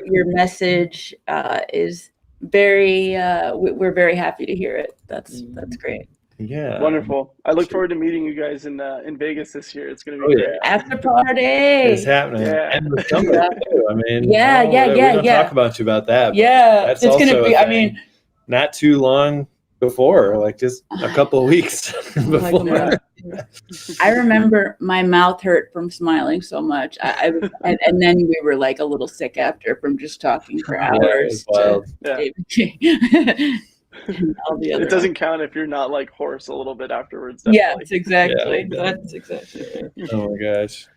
B: your message is very we're very happy to hear it. That's great.
A: Yeah,
D: wonderful. I look forward to meeting you guys in Vegas this year. It's going to be great.
B: After party.
A: It's happening.
D: Yeah.
A: And the summer too. I mean, we don't talk about you about that.
B: Yeah,
A: that's
B: it's going to be. I mean,
A: not too long before, like just a couple of weeks before.
B: I remember my mouth hurt from smiling so much. And then we were like a little sick after from just talking for hours.
D: It doesn't count if you're not like hoarse a little bit afterwards.
B: Yes, exactly. That's exactly right.
A: Oh my gosh.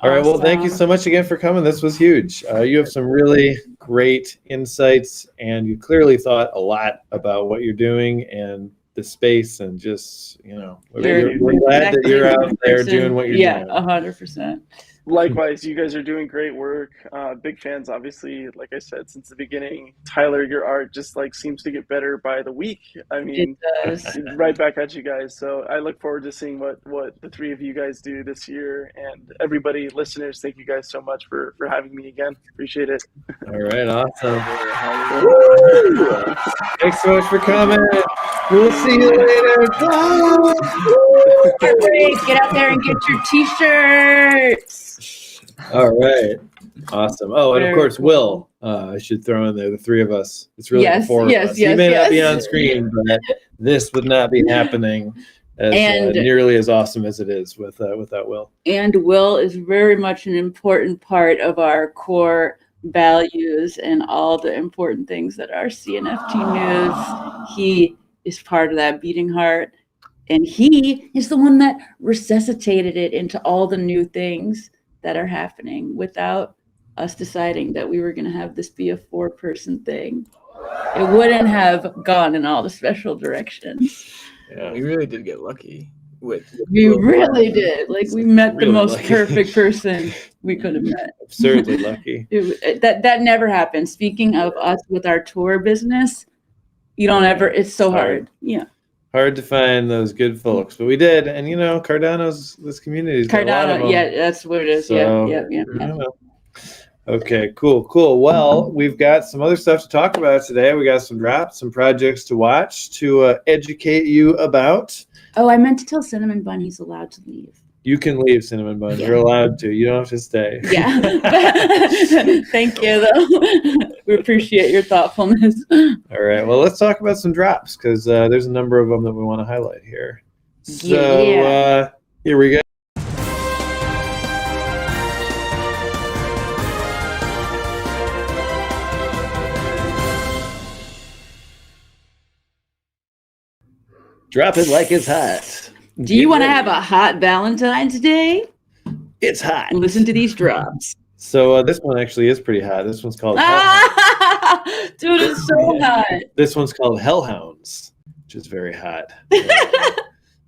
A: All right. Well, thank you so much again for coming. This was huge. You have some really great insights, and you clearly thought a lot about what you're doing and the space, and just, you know, we're glad that you're out there doing what you're doing.
B: 100%.
D: Likewise, you guys are doing great work. Big fans, obviously, like I said, since the beginning. Tyler, your art just like seems to get better by the week. I mean, right back at you guys. So I look forward to seeing what the three of you guys do this year. And everybody, listeners, thank you guys so much for having me again. Appreciate it.
A: All right, awesome. Thanks so much for coming. We'll see you later. Bye.
B: Get out there and get your t-shirts.
A: All right. Awesome. Oh, and of course, Will. I should throw in there the three of us. It's really the four of us. He may not be on screen, but this would not be happening as nearly as awesome as it is without Will. And Will is very much an important part of our core values and all the important things that are CNFT news. He is part of that beating heart. And he is the one that resuscitated it into all the new things that are happening. Without
B: us deciding that we were going to have this be a 4-person thing, it wouldn't have gone in all the special directions.
C: Yeah, we really did get lucky.
B: We really did. Like, we met the most perfect person we could have met.
A: Absurdly lucky.
B: That never happened. Speaking of us with our tour business, you don't ever. It's so hard. Yeah.
A: Hard to find those good folks, but we did. And Cardano's this community.
B: Cardano, yeah, that's what it is. So, yeah.
A: Okay, cool. Well, we've got some other stuff to talk about today. We got some drops, some projects to watch, to educate you about.
B: Oh, I meant to tell Cinn mon Bun he's allowed to leave.
A: You can leave, Cinn mon Bun. You're allowed to. You don't have to stay.
B: Yeah. Thank you, though. We appreciate your thoughtfulness.
A: All right. Well, let's talk about some drops, because there's a number of them that we want to highlight here. So here we go. Drop it like it's hot.
B: Do you want to have a hot Valentine's Day?
A: It's hot.
B: Listen to these drops.
A: So this one actually is pretty hot. This one's called
B: Dude, it's so hot.
A: This one's called Hellhounds, which is very hot.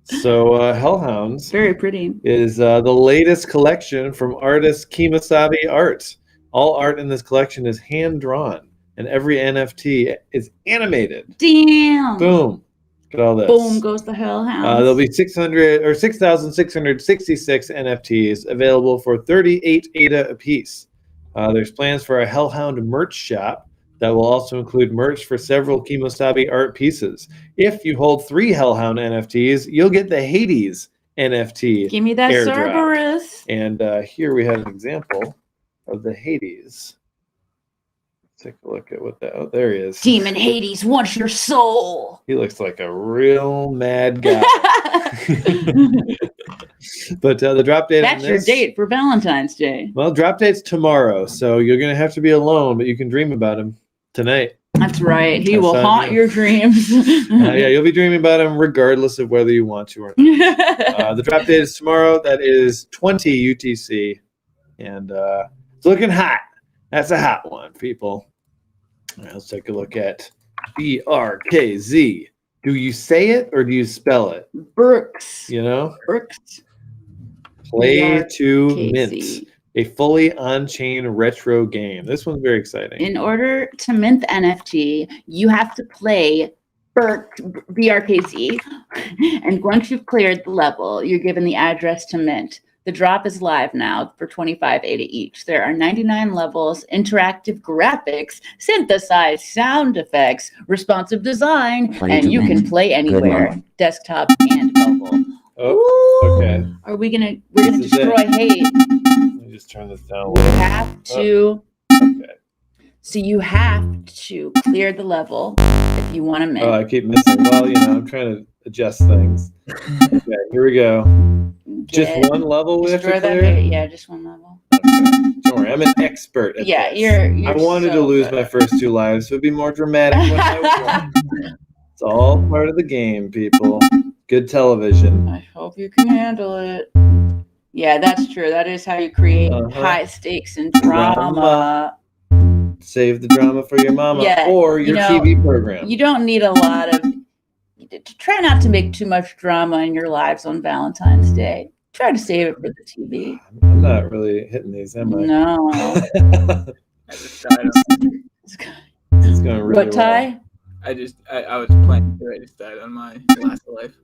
A: So Hellhounds,
B: very pretty,
A: is the latest collection from artist Kemosabe Art. All art in this collection is hand drawn, and every NFT is animated.
B: Damn.
A: Boom. Look at all this.
B: Boom goes the Hellhounds.
A: There'll be 6,666 NFTs available for 38 ADA apiece. There's plans for a Hellhound merch shop that will also include merch for several Kemosabe art pieces. If you hold 3 Hellhound NFTs, you'll get the Hades NFT.
B: Give me that Cerberus.
A: And here we have an example of the Hades. Take a look at what that. Oh, there he is.
B: Demon Hades wants your soul.
A: He looks like a real mad guy. But the drop date.
B: That's your date for Valentine's Day.
A: Well, drop date's tomorrow, so you're gonna have to be alone, but you can dream about him tonight.
B: That's right. He will haunt your dreams.
A: Yeah, you'll be dreaming about him regardless of whether you want to or not. The drop date is tomorrow. That is 20 UTC, and it's looking hot. That's a hot one, people. All right, let's take a look at BRKZ. Do you say it or do you spell it?
B: Brooks.
A: Brooks. Play to mint. A fully on-chain retro game. This one's very exciting.
B: In order to mint the NFT, you have to play BRKZ. And once you've cleared the level, you're given the address to mint. The drop is live now for 25 ADA each. There are 99 levels, interactive graphics, synthesized sound effects, responsive design, and you can play anywhere, desktop and mobile.
A: Oh, okay.
B: We're gonna destroy hate.
A: Let me just turn this down.
B: You have to.
A: Okay.
B: So you have to clear the level if you want to mint.
A: Oh, I keep missing. Well, I'm trying to adjust things. Okay, here we go. Just one level we have to clear?
B: Yeah, just one level.
A: Okay. Don't worry, I'm an expert at this.
B: You're
A: I wanted to lose my first 2 lives, so it'd be more dramatic when I won. It's all part of the game, people. Good television.
B: I hope you can handle it. Yeah, that's true. That is how you create high stakes and drama.
A: Save the drama for your mama or your TV program.
B: You don't need a lot of... Try not to make too much drama in your lives on Valentine's Day. Try to save it for the TV.
A: I'm not really hitting these, am I?
B: No.
C: It's
A: going really
B: What, Ty?
C: Well. I was planning to. I just died on my last life.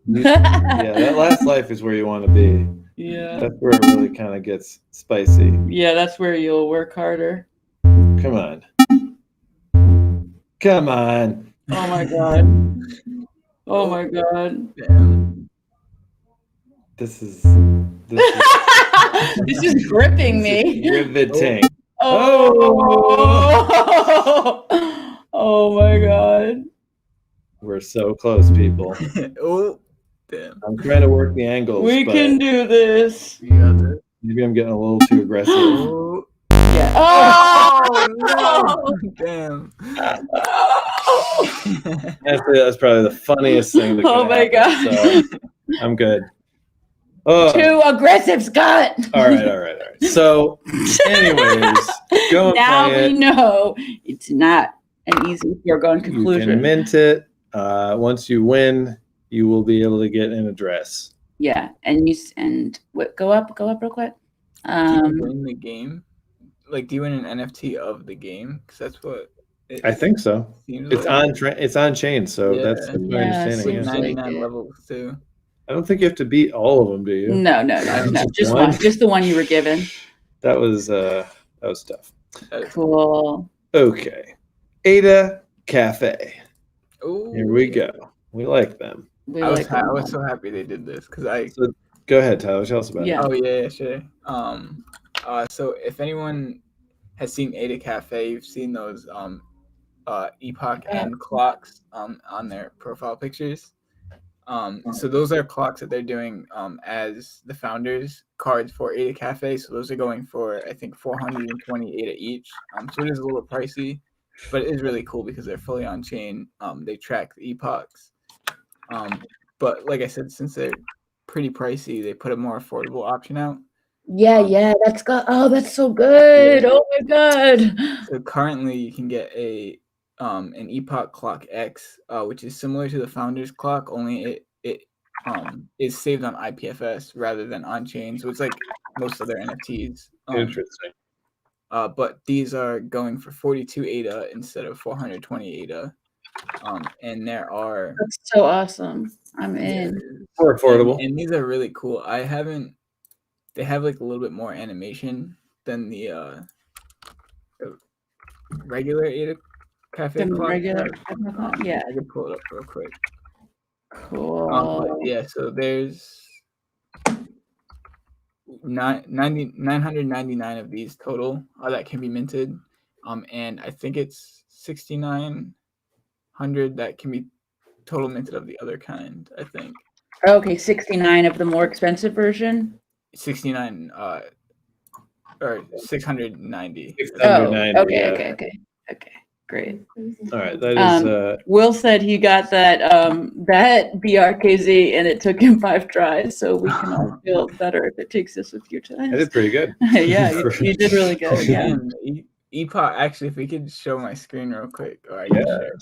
A: Yeah, that last life is where you want to be.
B: Yeah.
A: That's where it really kind of gets spicy.
B: Yeah, that's where you'll work harder.
A: Come on. Come on.
B: Oh my god. Oh my god.
C: Damn.
A: This is
B: this is gripping me.
A: riveting.
B: Oh. Oh my god.
A: We're so close, people.
C: Oh, damn.
A: I'm trying to work the angles.
B: We can do this.
C: You got this.
A: Maybe I'm getting a little too aggressive.
C: Oh,
B: Yeah.
C: oh no. Damn.
A: That's probably the funniest thing that could
B: Oh my
A: happen,
B: god.
A: So I'm good.
B: Too aggressive, Scott.
A: All right. So, anyways, go and
B: now
A: play
B: we know it's not an easy foregone conclusion.
A: You can mint it. Once you win, you will be able to get an address.
B: Yeah, and what? Go up real quick.
C: Do you win the game? Like, do you win an NFT of the game? Because that's what
A: I think so. It's
B: like.
A: it's on chain, so
C: Yeah.
A: that's my understanding.
C: With
A: Yeah.
C: 99 levels too.
A: I don't think you have to beat all of them, do you?
B: No. Just one. Just the one you were given.
A: That was tough.
B: Cool.
A: Okay, Ada Cafe.
C: Ooh.
A: Here we go. We like them.
C: I was so happy they did this because
A: So go ahead, Tyler. Tell us about it.
C: Oh yeah, sure. So if anyone has seen Ada Cafe, you've seen those epoch end clocks on their profile pictures. So those are clocks that they're doing as the founders cards for Ada Cafe. So those are going for I think 420 Ada each. So it is a little pricey, but it is really cool because they're fully on chain. They track the epochs. But like I said, since they're pretty pricey, they put a more affordable option out.
B: Yeah, that's so good. Yeah. Oh my god.
C: So currently you can get an Epoch Clock X, which is similar to the Founders Clock, only it is saved on IPFS rather than on chain. So it's like most of their NFTs.
A: Interesting.
C: But these are going for 42 ADA instead of 420 ADA. And there are
B: that's so awesome. I'm in.
A: More affordable.
C: And these are really cool. They have like a little bit more animation than the regular Ada Cafe clock.
B: Yeah.
C: I can pull it up real quick.
B: Cool.
C: Yeah, so there's 999 of these total that can be minted. And I think it's 6,900 that can be total minted of the other kind, I think.
B: Okay, 69 of the more expensive version?
C: 69 or 690.
A: 690.
B: Okay. Great.
A: All right, that is.
B: Will said he got that BRKZ and it took him 5 tries, so we can all feel better if it takes us a few times.
A: I did pretty good.
B: Yeah, you did really good. Yeah.
C: Epoch. Actually, if we could show my screen real quick, or I can share.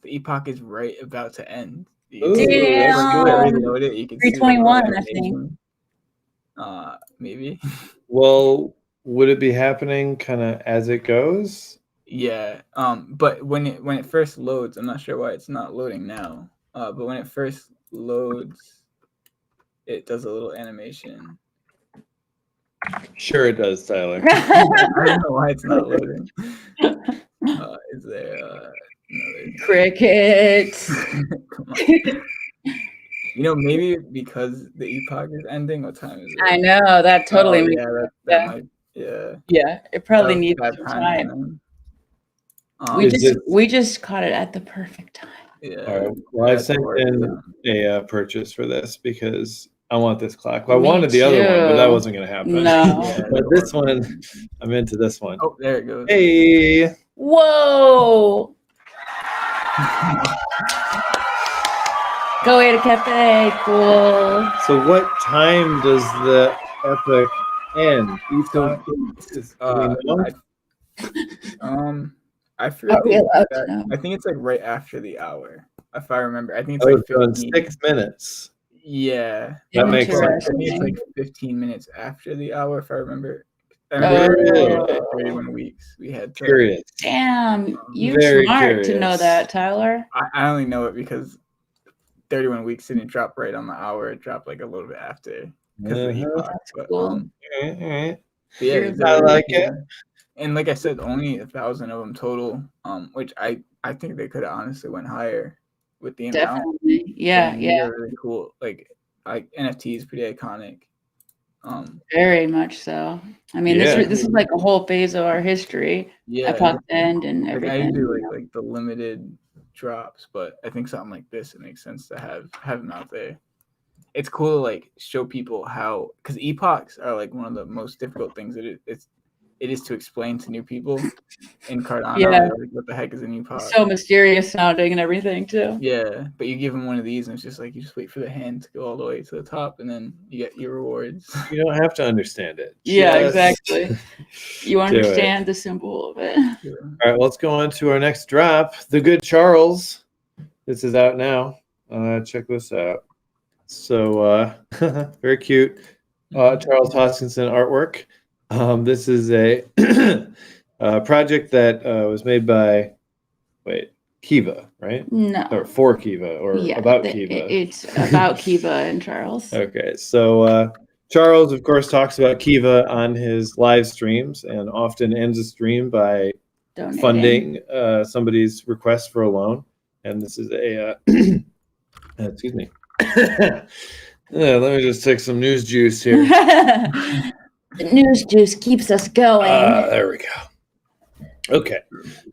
C: The Epoch is right about to end.
B: Damn.
C: Reload it. You can
B: 321, I think.
C: Maybe.
A: Well, would it be happening kind of as it goes?
C: Yeah. But when it first loads, I'm not sure why it's not loading now. But when it first loads, it does a little animation.
A: Sure, it does, Tyler.
C: I don't know why it's not loading. Is there? No,
B: crickets?
C: Come on. Maybe because the epoch is ending. What time is it?
B: I know that totally.
C: Makes might,
B: yeah. It probably needs some time. We just caught it at the perfect time.
C: Yeah.
A: All right. Well, I sent in a purchase for this because I want this clock. Well, I wanted the other one, but that wasn't going to happen.
B: No.
A: But this one, I'm into this one.
C: Oh, there it goes.
A: Hey.
B: Whoa. Go Ada Cafe. Cool.
A: So what time does the epic end?
C: I forget. I think it's like right after the hour, if I remember. I think it's like
A: 6 minutes.
C: Yeah,
A: that makes sense.
C: I think it's like 15 minute after the hour, if I remember. 31 weeks we had.
A: Curious.
B: Damn, you're smart to know that, Tyler.
C: I only know it because 31 weeks didn't drop right on the hour. It dropped like a little bit after.
B: That's cool.
C: Yeah,
A: I like it.
C: And like I said, only 1,000 of them total. Which I think they could have honestly went higher with the amount.
B: Definitely. Yeah.
C: They're really cool. Like NFT is pretty iconic.
B: Very much so. I mean, this is like a whole phase of our history.
C: Yeah.
B: Epoch end and everything.
C: I do like the limited drops, but I think something like this, it makes sense to have them out there. It's cool to like show people how, because epochs are like one of the most difficult things. it is to explain to new people in Cardano,
B: Yeah.
C: like, what the heck is a new pod.
B: So mysterious sounding and everything too.
C: Yeah, but you give them one of these, and it's just like you just wait for the hand to go all the way to the top, and then you get your rewards.
A: You don't have to understand it.
B: Yeah,
A: Just
B: exactly. You
A: do
B: understand the symbol of it.
C: Yeah.
A: All right, let's go on to our next drop. The Good Charles. This is out now. Check this out. So very cute. Charles Hoskinson artwork. This is a project that was made by, Kiva, right?
B: No.
A: Or for Kiva, or about Kiva.
B: It's about Kiva and Charles.
A: Okay, so Charles, of course, talks about Kiva on his live streams and often ends a stream by
B: Donating.
A: funding somebody's request for a loan. And this is a, excuse me. Let me just take some news juice here.
B: The news juice keeps us going.
A: There we go. Okay,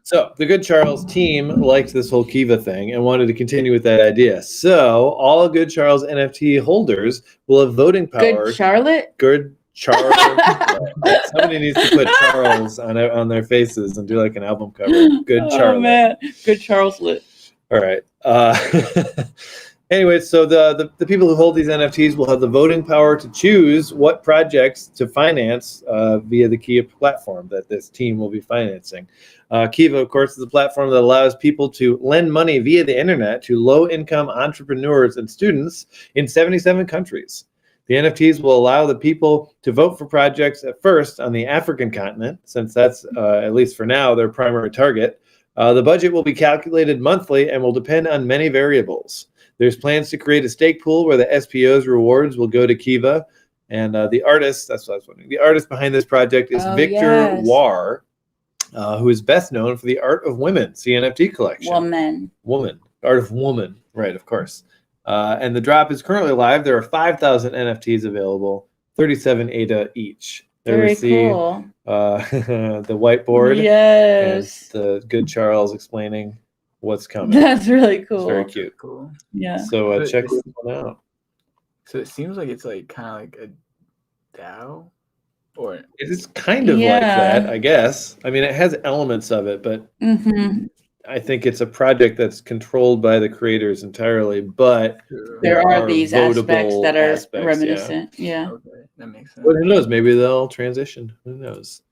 A: so the Good Charles team liked this whole Kiva thing and wanted to continue with that idea. So all Good Charles NFT holders will have voting power.
B: Good Charlotte?
A: Good Charles. Somebody needs to put Charles on their faces and do like an album cover. Good Charlotte.
B: Oh man, Good Charles lit.
A: All right. Anyway, so the people who hold these NFTs will have the voting power to choose what projects to finance via the Kiva platform that this team will be financing. Kiva, of course, is a platform that allows people to lend money via the internet to low-income entrepreneurs and students in 77 countries. The NFTs will allow the people to vote for projects at first on the African continent, since that's, at least for now, their primary target. The budget will be calculated monthly and will depend on many variables. There's plans to create a stake pool where the SPO's rewards will go to Kiva. And the artist, that's what I was wondering, the artist behind this project is Victor War, who is best known for the Art of Women CNFT collection. Woman. Art of Woman. Right, of course. And the drop is currently live. There are 5,000 NFTs available, 37 ADA each. There we see
B: cool.
A: The whiteboard.
B: Yes.
A: And the Good Charles explaining what's coming.
B: That's really cool.
A: It's very cute.
C: Cool.
A: Yeah. So check this one out.
C: So it seems like it's like kind of like a DAO, or
A: it is kind of like that, I guess. I mean, it has elements of it, but I think it's a project that's controlled by the creators entirely. But
B: there are these aspects that are reminiscent. Yeah.
C: Okay, that makes sense.
A: But who knows? Maybe they'll transition. Who knows?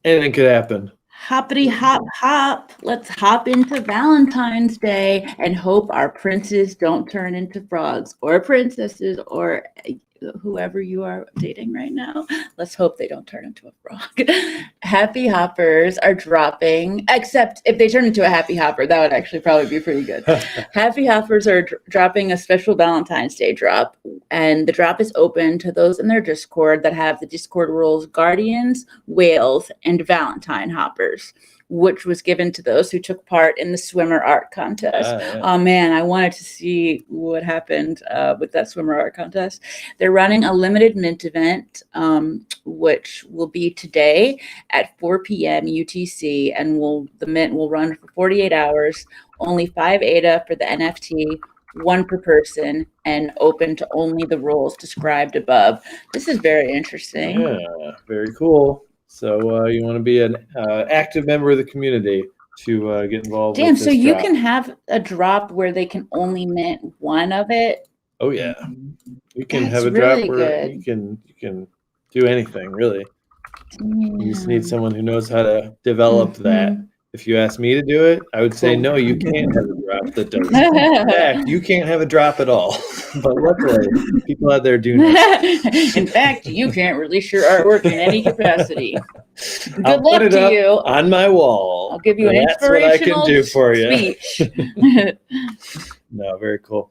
A: Anything could happen.
B: Hoppity hop hop. Let's hop into Valentine's Day and hope our princes don't turn into frogs, or princesses, or whoever you are dating right now. Let's hope they don't turn into a frog. Happy hoppers are dropping, except if they turn into a happy hopper, that would actually probably be pretty good. Happy hoppers are dropping a special Valentine's Day drop, and the drop is open to those in their Discord that have the Discord rules Guardians, Whales, and Valentine hoppers, which was given to those who took part in the swimmer art contest. Oh man, I wanted to see what happened with that swimmer art contest. They're running a limited mint event, which will be today at 4 p.m. UTC, and the mint will run for 48 hours, only 5 ADA for the NFT, 1 per person, and open to only the rules described above. This is very interesting.
A: Yeah, very cool. So you want to be an active member of the community to get involved.
B: Damn,
A: with this
B: so you
A: drop.
B: can have a drop where they can only mint 1 of it.
A: Oh yeah, you can
B: That's
A: have a
B: really
A: drop where
B: good.
A: you can do anything really. You just need someone who knows how to develop that. If you ask me to do it, I would say no. You can't have a drop that does. In fact, you can't have a drop at all. But luckily, people out there do know.
B: In fact, you can't release your artwork in any capacity.
A: I'll
B: Good luck
A: put it
B: to
A: up
B: you.
A: on my wall.
B: I'll give you an
A: That's what I
B: inspirational
A: can do for you.
B: speech.
A: No, very cool.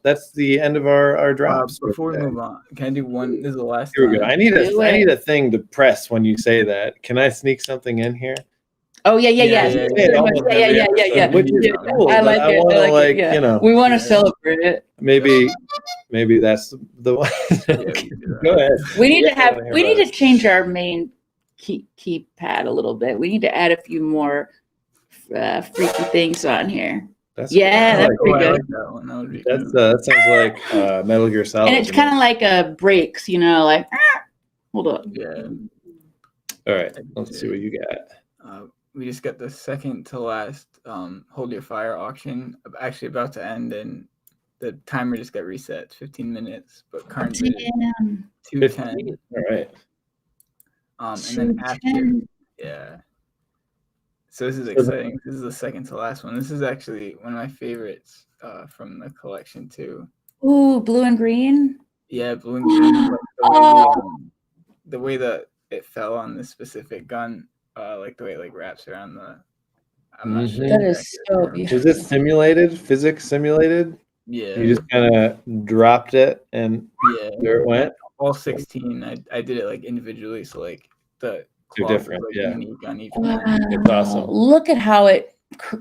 A: That's the end of our drops.
C: Before we move on, can I do one? This is the last.
A: Here we go.
C: time.
A: I need a thing to press when you say that. Can I sneak something in here?
B: Oh yeah.
A: Yeah. Which is cool.
B: I like it.
A: Wanna,
B: I like it. Yeah.
A: You know,
B: We want to celebrate it.
A: maybe that's the one. Go ahead.
B: We need to change our main keypad a little bit. We need to add a few more freaky things on here. That's pretty good.
C: I like that one. That would be good.
A: That sounds like Metal Gear Solid.
B: And it's kind of like a brakes, like hold up.
C: Yeah.
A: All right, let's see what you got.
C: We just got the second to last Hold Your Fire auction, actually about to end, and the timer just got reset. It's 15 minutes, but current bid is 210.
A: All right.
C: And then after, yeah. So this is exciting. This is the second to last one. This is actually one of my favorites from the collection too.
B: Ooh, blue and green.
C: Yeah, blue and green. Like the way that it fell on this specific gun, like the way it like wraps around the. I'm not sure.
B: That is so beautiful.
A: Was this simulated? Physics simulated?
C: Yeah.
A: You just kind of dropped it and there it went.
C: All 16. I did it like individually, so like the
A: They're different.
C: like
A: Yeah.
C: unique on each
B: Wow.
C: one.
A: It's awesome.
B: Look at how it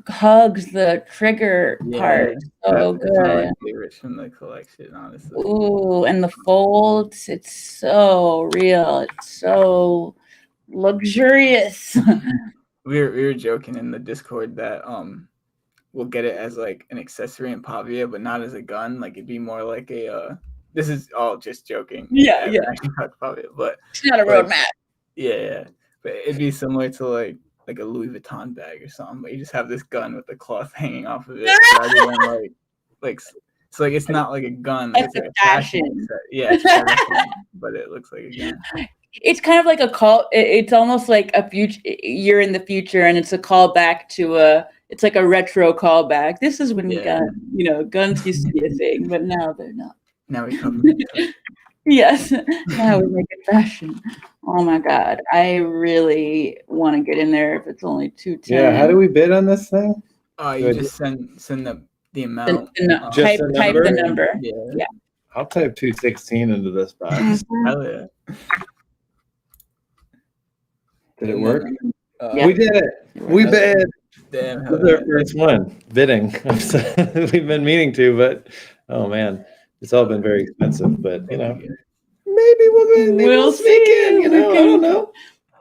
B: hugs the trigger part. So
C: It's one of my
B: good.
C: favorites from the collection, honestly.
B: Ooh, and the folds, it's so real. It's so luxurious.
C: We were joking in the Discord that we'll get it as like an accessory in Pavia, but not as a gun. Like it'd be more like a this is all just joking.
B: Yeah.
C: Pavia, but
B: It's not a roadmap.
C: yeah. But it'd be similar to like a Louis Vuitton bag or something. But you just have this gun with the cloth hanging off of it, rather than like it's like it's not like a gun.
B: It's
C: like
B: a fashion.
C: Yeah, it's fashion, but it looks like a gun.
B: It's kind of like a call. It's almost like a future. You're in the future, and it's a callback to it's like a retro callback. This is when guns used to be a thing, but now they're not.
C: Now we come.
B: Yes, now we make it fashion. Oh my God, I really want to get in there if it's only 210.
A: Yeah, how do we bid on this thing?
B: The
C: You just send the amount.
B: Type the number.
C: Yeah.
A: I'll type 216 into this box.
C: Hell yeah.
A: Did it work?
B: Yeah.
A: We did it. We bid.
C: Damn.
A: This is our first one. Bidding. We've been meaning to, but oh man, it's all been very expensive. But maybe we'll sneak in. I don't know.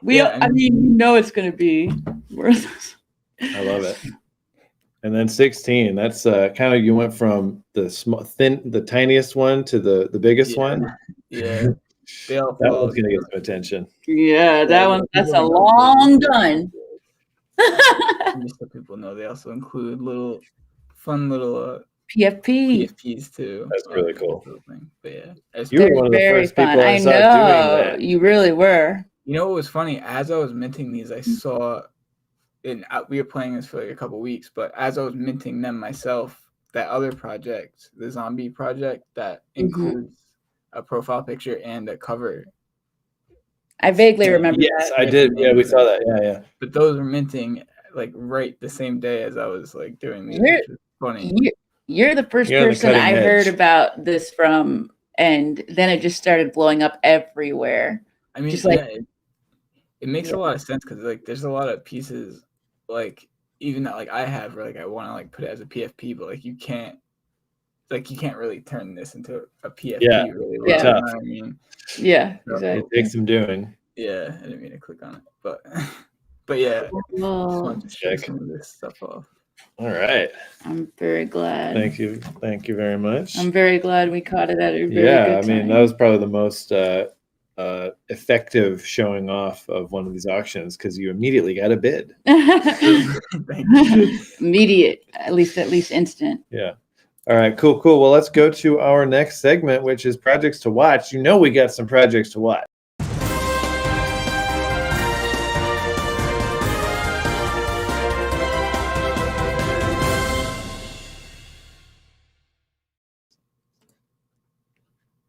B: I mean, it's going to be worth it.
A: I love it. And then 16. That's kind of you went from the tiniest one to the biggest one.
C: Yeah.
A: That one's gonna get some attention.
B: Yeah, that's a long gun.
C: Just so people know, they also include fun little
B: PFPs
C: too.
A: That's really cool.
C: But yeah,
A: You were one of the first people I saw doing that.
B: You really were.
C: You know what was funny? As I was minting these, I saw, we were playing this for like a couple weeks, but as I was minting them myself, that other project, the zombie project, that includes a profile picture and a cover.
B: I vaguely remember that.
A: Yes, I did. Yeah, we saw that. Yeah.
C: But those were minting like right the same day as I was like doing these. Which was funny.
B: You're the first person I heard about this from, and then it just started blowing up everywhere.
C: I mean,
B: just
C: it makes a lot of sense because like there's a lot of pieces like even that like I have where like I want to like put it as a PFP, but like you can't really turn this into a PFP really well.
A: Yeah.
C: You know what I mean?
B: Yeah,
C: So,
B: exactly.
A: It takes some doing.
C: Yeah, I didn't mean to click on it, but yeah, just wanted to check some of this stuff off.
A: All right.
B: I'm very glad.
A: Thank you very much.
B: I'm very glad we caught it at a very good time.
A: I mean, that was probably the most effective showing off of one of these auctions because you immediately got a bid.
B: Immediate, at least instant.
A: Yeah. All right, cool. Well, let's go to our next segment, which is projects to watch. We got some projects to watch.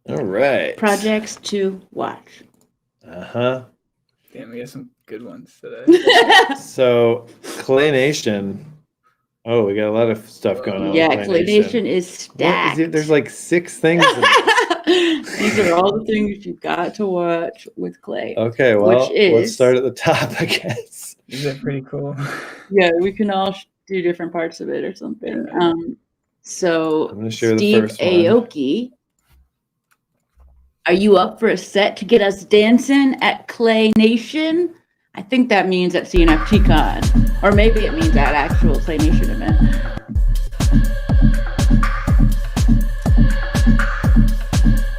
A: All right.
B: Projects to watch.
A: Uh-huh.
C: Damn, we got some good ones today.
A: So, Clay Nation. Oh, we got a lot of stuff going on.
B: Yeah, Clay Nation is stacked.
A: There's like 6 things.
B: These are all the things you've got to watch with Clay.
A: Okay, well, let's start at the top, I guess.
C: Is that pretty cool?
B: Yeah, we can all do different parts of it or something. So,
A: I'm going to share
B: Steve
A: the first one.
B: Aoki, are you up for a set to get us dancing at Clay Nation? I think that means at CNFT Con, or maybe it means at actual Clay Nation event.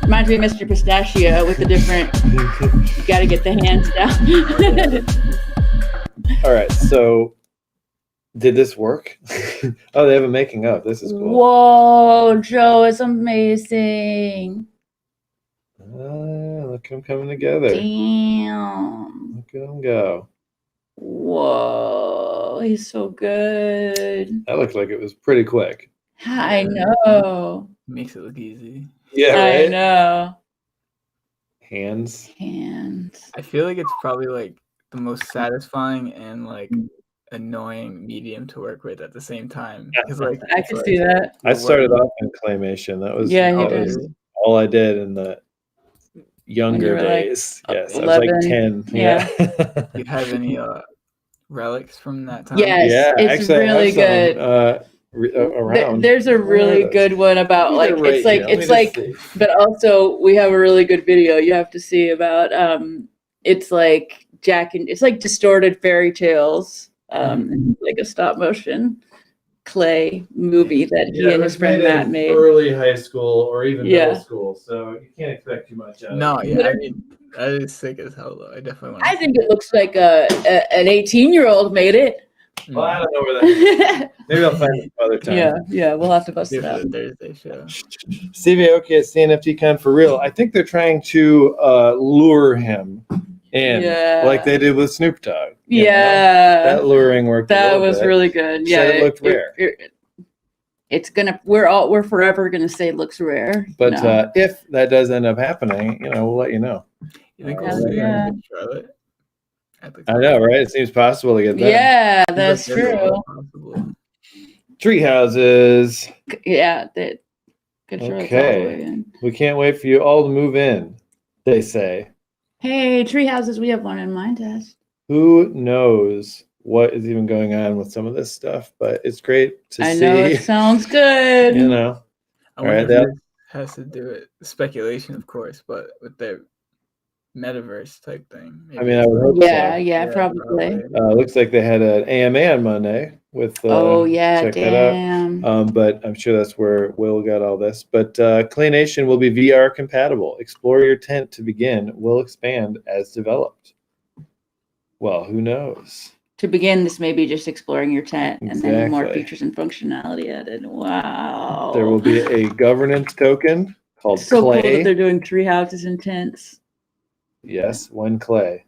B: Reminds reminds me of Mr. Pistachio with the different. You got to get the hands down.
A: All right, so did this work? Oh, they have a making of. This is cool.
B: Whoa, Joe, it's amazing.
A: Look at them coming together.
B: Damn.
A: Look at them go.
B: Whoa, he's so good.
A: That looked like it was pretty quick.
B: I know.
C: Makes it look easy.
A: Yeah, right?
B: I know.
A: Hands.
C: I feel like it's probably like the most satisfying and like annoying medium to work with at the same time. Like
B: I could see that.
A: I started off in claymation. That was all I did in the younger days.
B: Like
A: yes,
B: 11.
A: I was like 10.
B: Yeah.
C: Do you have any relics from that time?
B: Yes,
A: yeah,
B: it's
A: actually,
B: really good.
A: Around.
B: There's a really good one about like it's like but also we have a really good video you have to see about it's like it's like distorted fairy tales like a stop motion clay movie that he and his friend Matt made
A: early high school or even middle school, so you can't expect too much out of it.
C: No, yeah, I mean that is sick as hell though. I definitely want
B: I think it looks like an 18-year-old made it.
A: Well, I don't know where that is. Maybe I'll find it some other time.
B: Yeah, we'll have to bust it
C: for
B: out.
C: the Thursday show.
A: Stevie Aoki at CNFT Con for real. I think they're trying to lure him in, like they did with Snoop Dogg.
B: Yeah,
A: that luring worked.
B: That was really good. Yeah,
A: it looked rare.
B: It's gonna. We're forever gonna say it looks rare.
A: But if that does end up happening, we'll let you know.
C: You think we'll see Charlotte?
A: I know, right? It seems possible to get that.
B: Yeah, that's true.
A: Tree houses.
B: Yeah, that.
A: Okay. We can't wait for you all to move in, they say.
B: Hey, tree houses, we have one in Mind Test.
A: Who knows what is even going on with some of this stuff, but it's great to see.
B: I know, it sounds good.
A: I
C: wonder if that has to do with speculation, of course, but with their metaverse type thing. Maybe.
A: I mean, I would hope so.
B: Yeah, probably.
A: Looks like they had an AMA on Monday with. Check
B: damn.
A: That out. But I'm sure that's where Will got all this. But Clay Nation will be VR compatible. Explore your tent to begin. Will expand as developed. Well, who knows?
B: To begin, this may be just exploring your tent and then more features and functionality added. Wow.
A: There will be a governance token called
B: so
A: Clay.
B: Cool that they're doing tree houses and tents.
A: Yes, one Clay.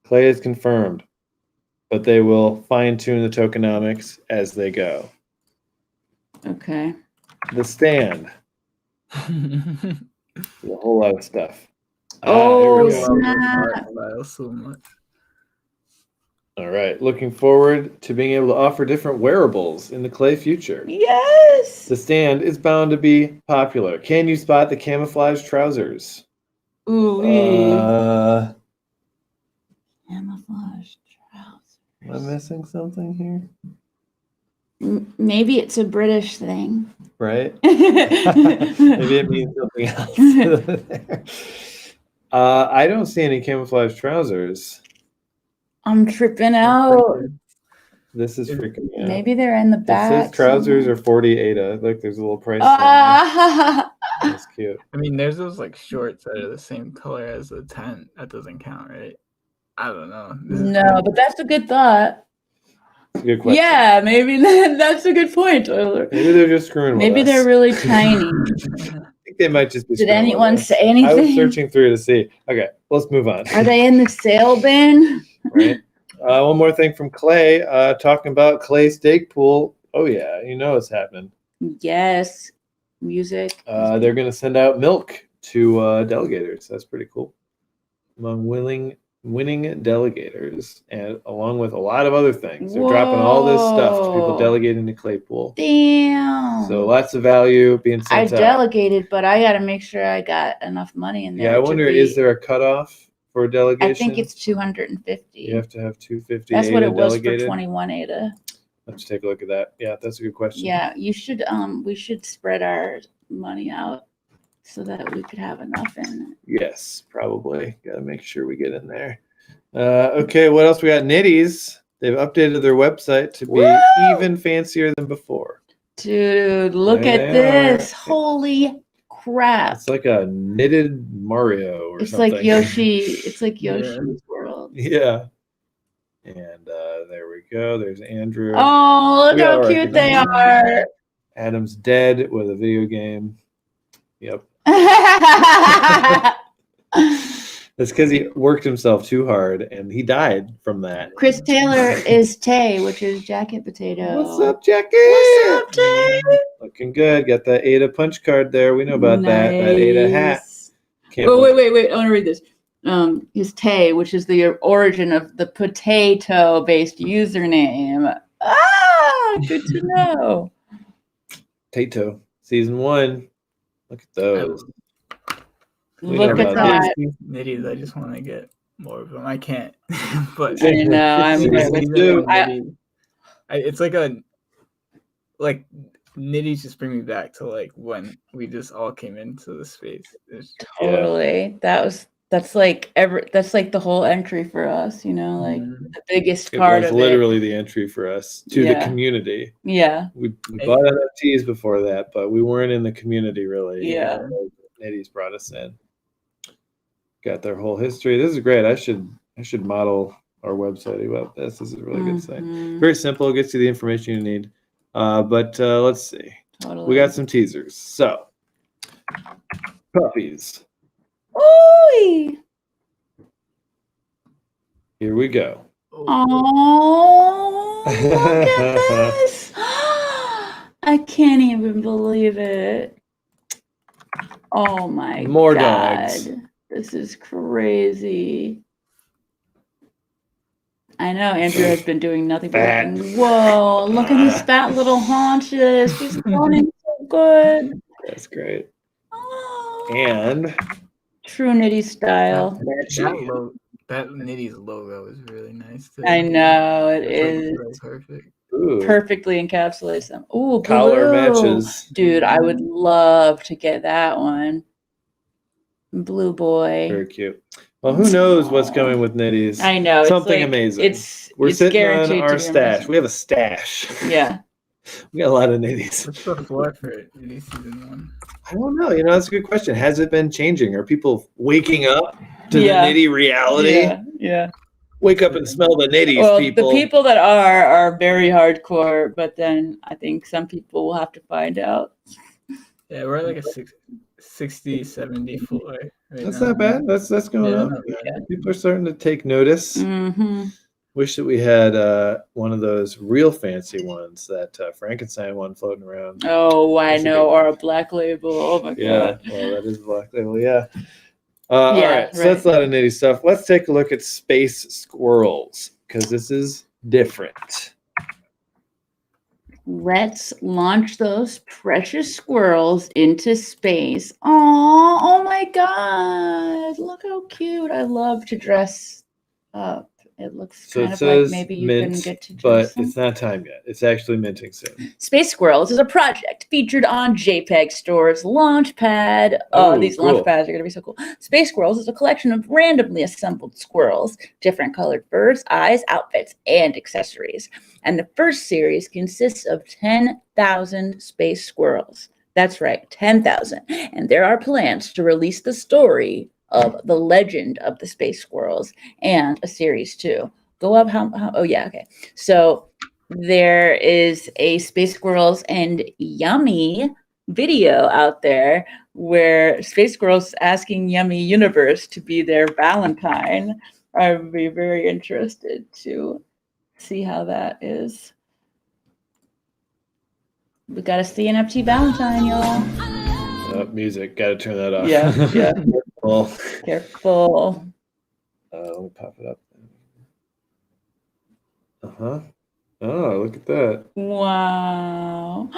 A: Clay is confirmed, but they will fine-tune the tokenomics as they go.
B: Okay.
A: The stand. A whole lot of stuff.
B: Oh, snap.
C: So much.
A: All right. Looking forward to being able to offer different wearables in the Clay future.
B: Yes.
A: The stand is bound to be popular. Can you spot the camouflage trousers?
B: Ooh. Camouflage trousers.
A: Am I missing something here?
B: Maybe it's a British thing.
A: Right? Maybe it means something else. I don't see any camouflage trousers.
B: I'm tripping out.
A: This is freaking me out.
B: Maybe they're in the back.
A: It says trousers are 40 ADA. Look, there's a little price sign. That's cute.
C: I mean, there's those like shorts that are the same color as the tent. That doesn't count, right? I don't know.
B: No, but that's a good thought.
A: That's a good question.
B: Yeah, maybe that's a good point, Tyler.
A: Maybe they're just screwing with us.
B: Maybe they're really tiny.
A: I think they might just be.
B: Did anyone say anything?
A: I was searching through to see. Okay, let's move on.
B: Are they in the sale bin?
A: Right. One more thing from Clay, talking about Clay Stake Pool. Oh yeah, it's happening.
B: Yes, music.
A: They're going to send out milk to delegators. That's pretty cool. Among winning delegators, and along with a lot of other things, they're dropping all this stuff to people delegating to Clay Pool.
B: Damn.
A: So lots of value being sent out.
B: I delegated, but I got to make sure I got enough money in there.
A: Yeah, I wonder, is there a cutoff for delegation?
B: I think it's 250.
A: You have to have 250.
B: That's what it was
A: delegated
B: for 21 ADA.
A: Let's take a look at that. Yeah, that's a good question.
B: Yeah, you should. We should spread our money out so that we could have enough in.
A: Yes, probably. Got to make sure we get in there. Okay, what else we got? Nitties. They've updated their website to be even fancier than before.
B: Dude, look at this! Holy crap.
A: It's like a knitted Mario or
B: It's
A: something.
B: like Yoshi. It's like Yoshi's World.
A: Yeah. And there we go. There's Andrew.
B: Oh, look how cute they are.
A: Adam's dead with a video game. Yep. That's because he worked himself too hard and he died from that.
B: Chris Taylor is Tay, which is Jacket Potato.
A: What's up, Jackie?
B: What's up, Tay?
A: Looking good. Got that Ada punch card there. We know about that Ada hat.
B: Wait. I want to read this. Is Tay, which is the origin of the potato-based username. Ah, good to know.
A: Tato, season 1. Look at those.
B: Look at that.
C: Nitties, I just want to get more of them. I can't. But
B: I know. I'm
C: it's like nitties just bring me back to like when we just all came into the space.
B: Totally. That's like the whole entry for us, like the biggest part of it.
A: Literally the entry for us to the community.
B: Yeah.
A: We bought NFTs before that, but we weren't in the community really.
B: Yeah.
A: Nitties brought us in. Got their whole history. This is great. I should model our website about this. This is a really good site. Very simple. Gets you the information you need. But let's see. Totally. We got some teasers. So, puppies.
B: Ooh.
A: Here we go.
B: Oh, look at this. I can't even believe it. Oh my God.
A: More dogs.
B: This is crazy. I know Andrew has been doing nothing but looking. Whoa, look at his fat little haunches. He's running so good.
A: That's great.
B: Oh.
A: And
B: true Nitty style.
C: That Nitty's logo is really nice too.
B: I know it is.
C: Perfect.
A: Ooh.
B: Perfectly encapsulates them. Ooh,
A: collar matches.
B: Dude, I would love to get that one. Blue boy.
A: Very cute. Well, who knows what's coming with Nitties?
B: I know.
A: Something amazing. We're sitting on our stash. We have a stash.
B: Yeah.
A: We got a lot of Nitties.
C: What's the floor for Nitty season 1?
A: I don't know. That's a good question. Has it been changing? Are people waking up to the Nitty reality?
B: Yeah.
A: Wake up and smell the Nitties, people.
B: The people that are very hardcore, but then I think some people will have to find out.
C: Yeah, we're at like a 60, 70 floor.
A: That's not bad. That's going up. Yeah. People are starting to take notice.
B: Mm-hmm.
A: Wish that we had one of those real fancy ones, that Frankenstein one floating around.
B: Oh, I know, or a black label. Oh my God.
A: Yeah, well, that is black label. Yeah. All right. So that's a lot of nitty stuff. Let's take a look at space squirrels because this is different.
B: Let's launch those precious squirrels into space. Oh my God. Look how cute. I love to dress up. It looks kind of like maybe you can get to dress
A: but it's not time yet. It's actually minting soon.
B: Space Squirrels is a project featured on JPEG Store's Launchpad. These cool. Launchpads are going to be so cool. Space Squirrels is a collection of randomly assembled squirrels, different colored furs, eyes, outfits, and accessories. And the first series consists of 10,000 space squirrels. That's right, 10,000. And there are plans to release the story of the legend of the space squirrels and a series 2. Go up okay. So there is a Space Squirrels and Yummy video out there where Space Squirrels asking Yummy Universe to be their Valentine. I would be very interested to see how that is. We got a CNFT Valentine, y'all.
A: Music. Got to turn that off.
B: Yeah.
A: Careful. Let me pop it up. Oh, look at that.
B: Wow.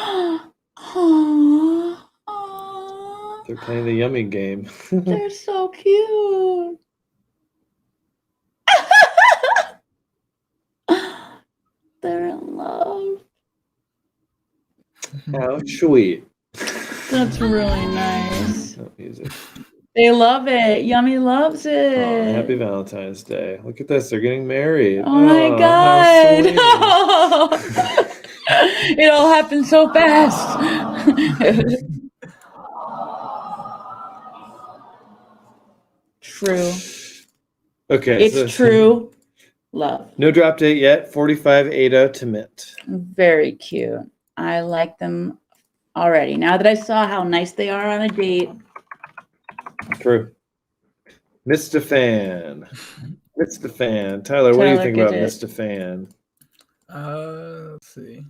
A: They're playing the Yummy game.
B: They're so cute. They're in love.
A: How sweet.
B: That's really nice.
A: Oh, music.
B: They love it. Yummy loves it.
A: Oh, happy Valentine's Day. Look at this. They're getting married.
B: Oh my God. It all happened so fast. true.
A: Okay.
B: It's true. Love.
A: No drop date yet. 45 ADA to mint.
B: Very cute. I like them already. Now that I saw how nice they are on a date.
A: True. Mr. Fan. Tyler, what do you think about Mr. Fan?
C: Let's see.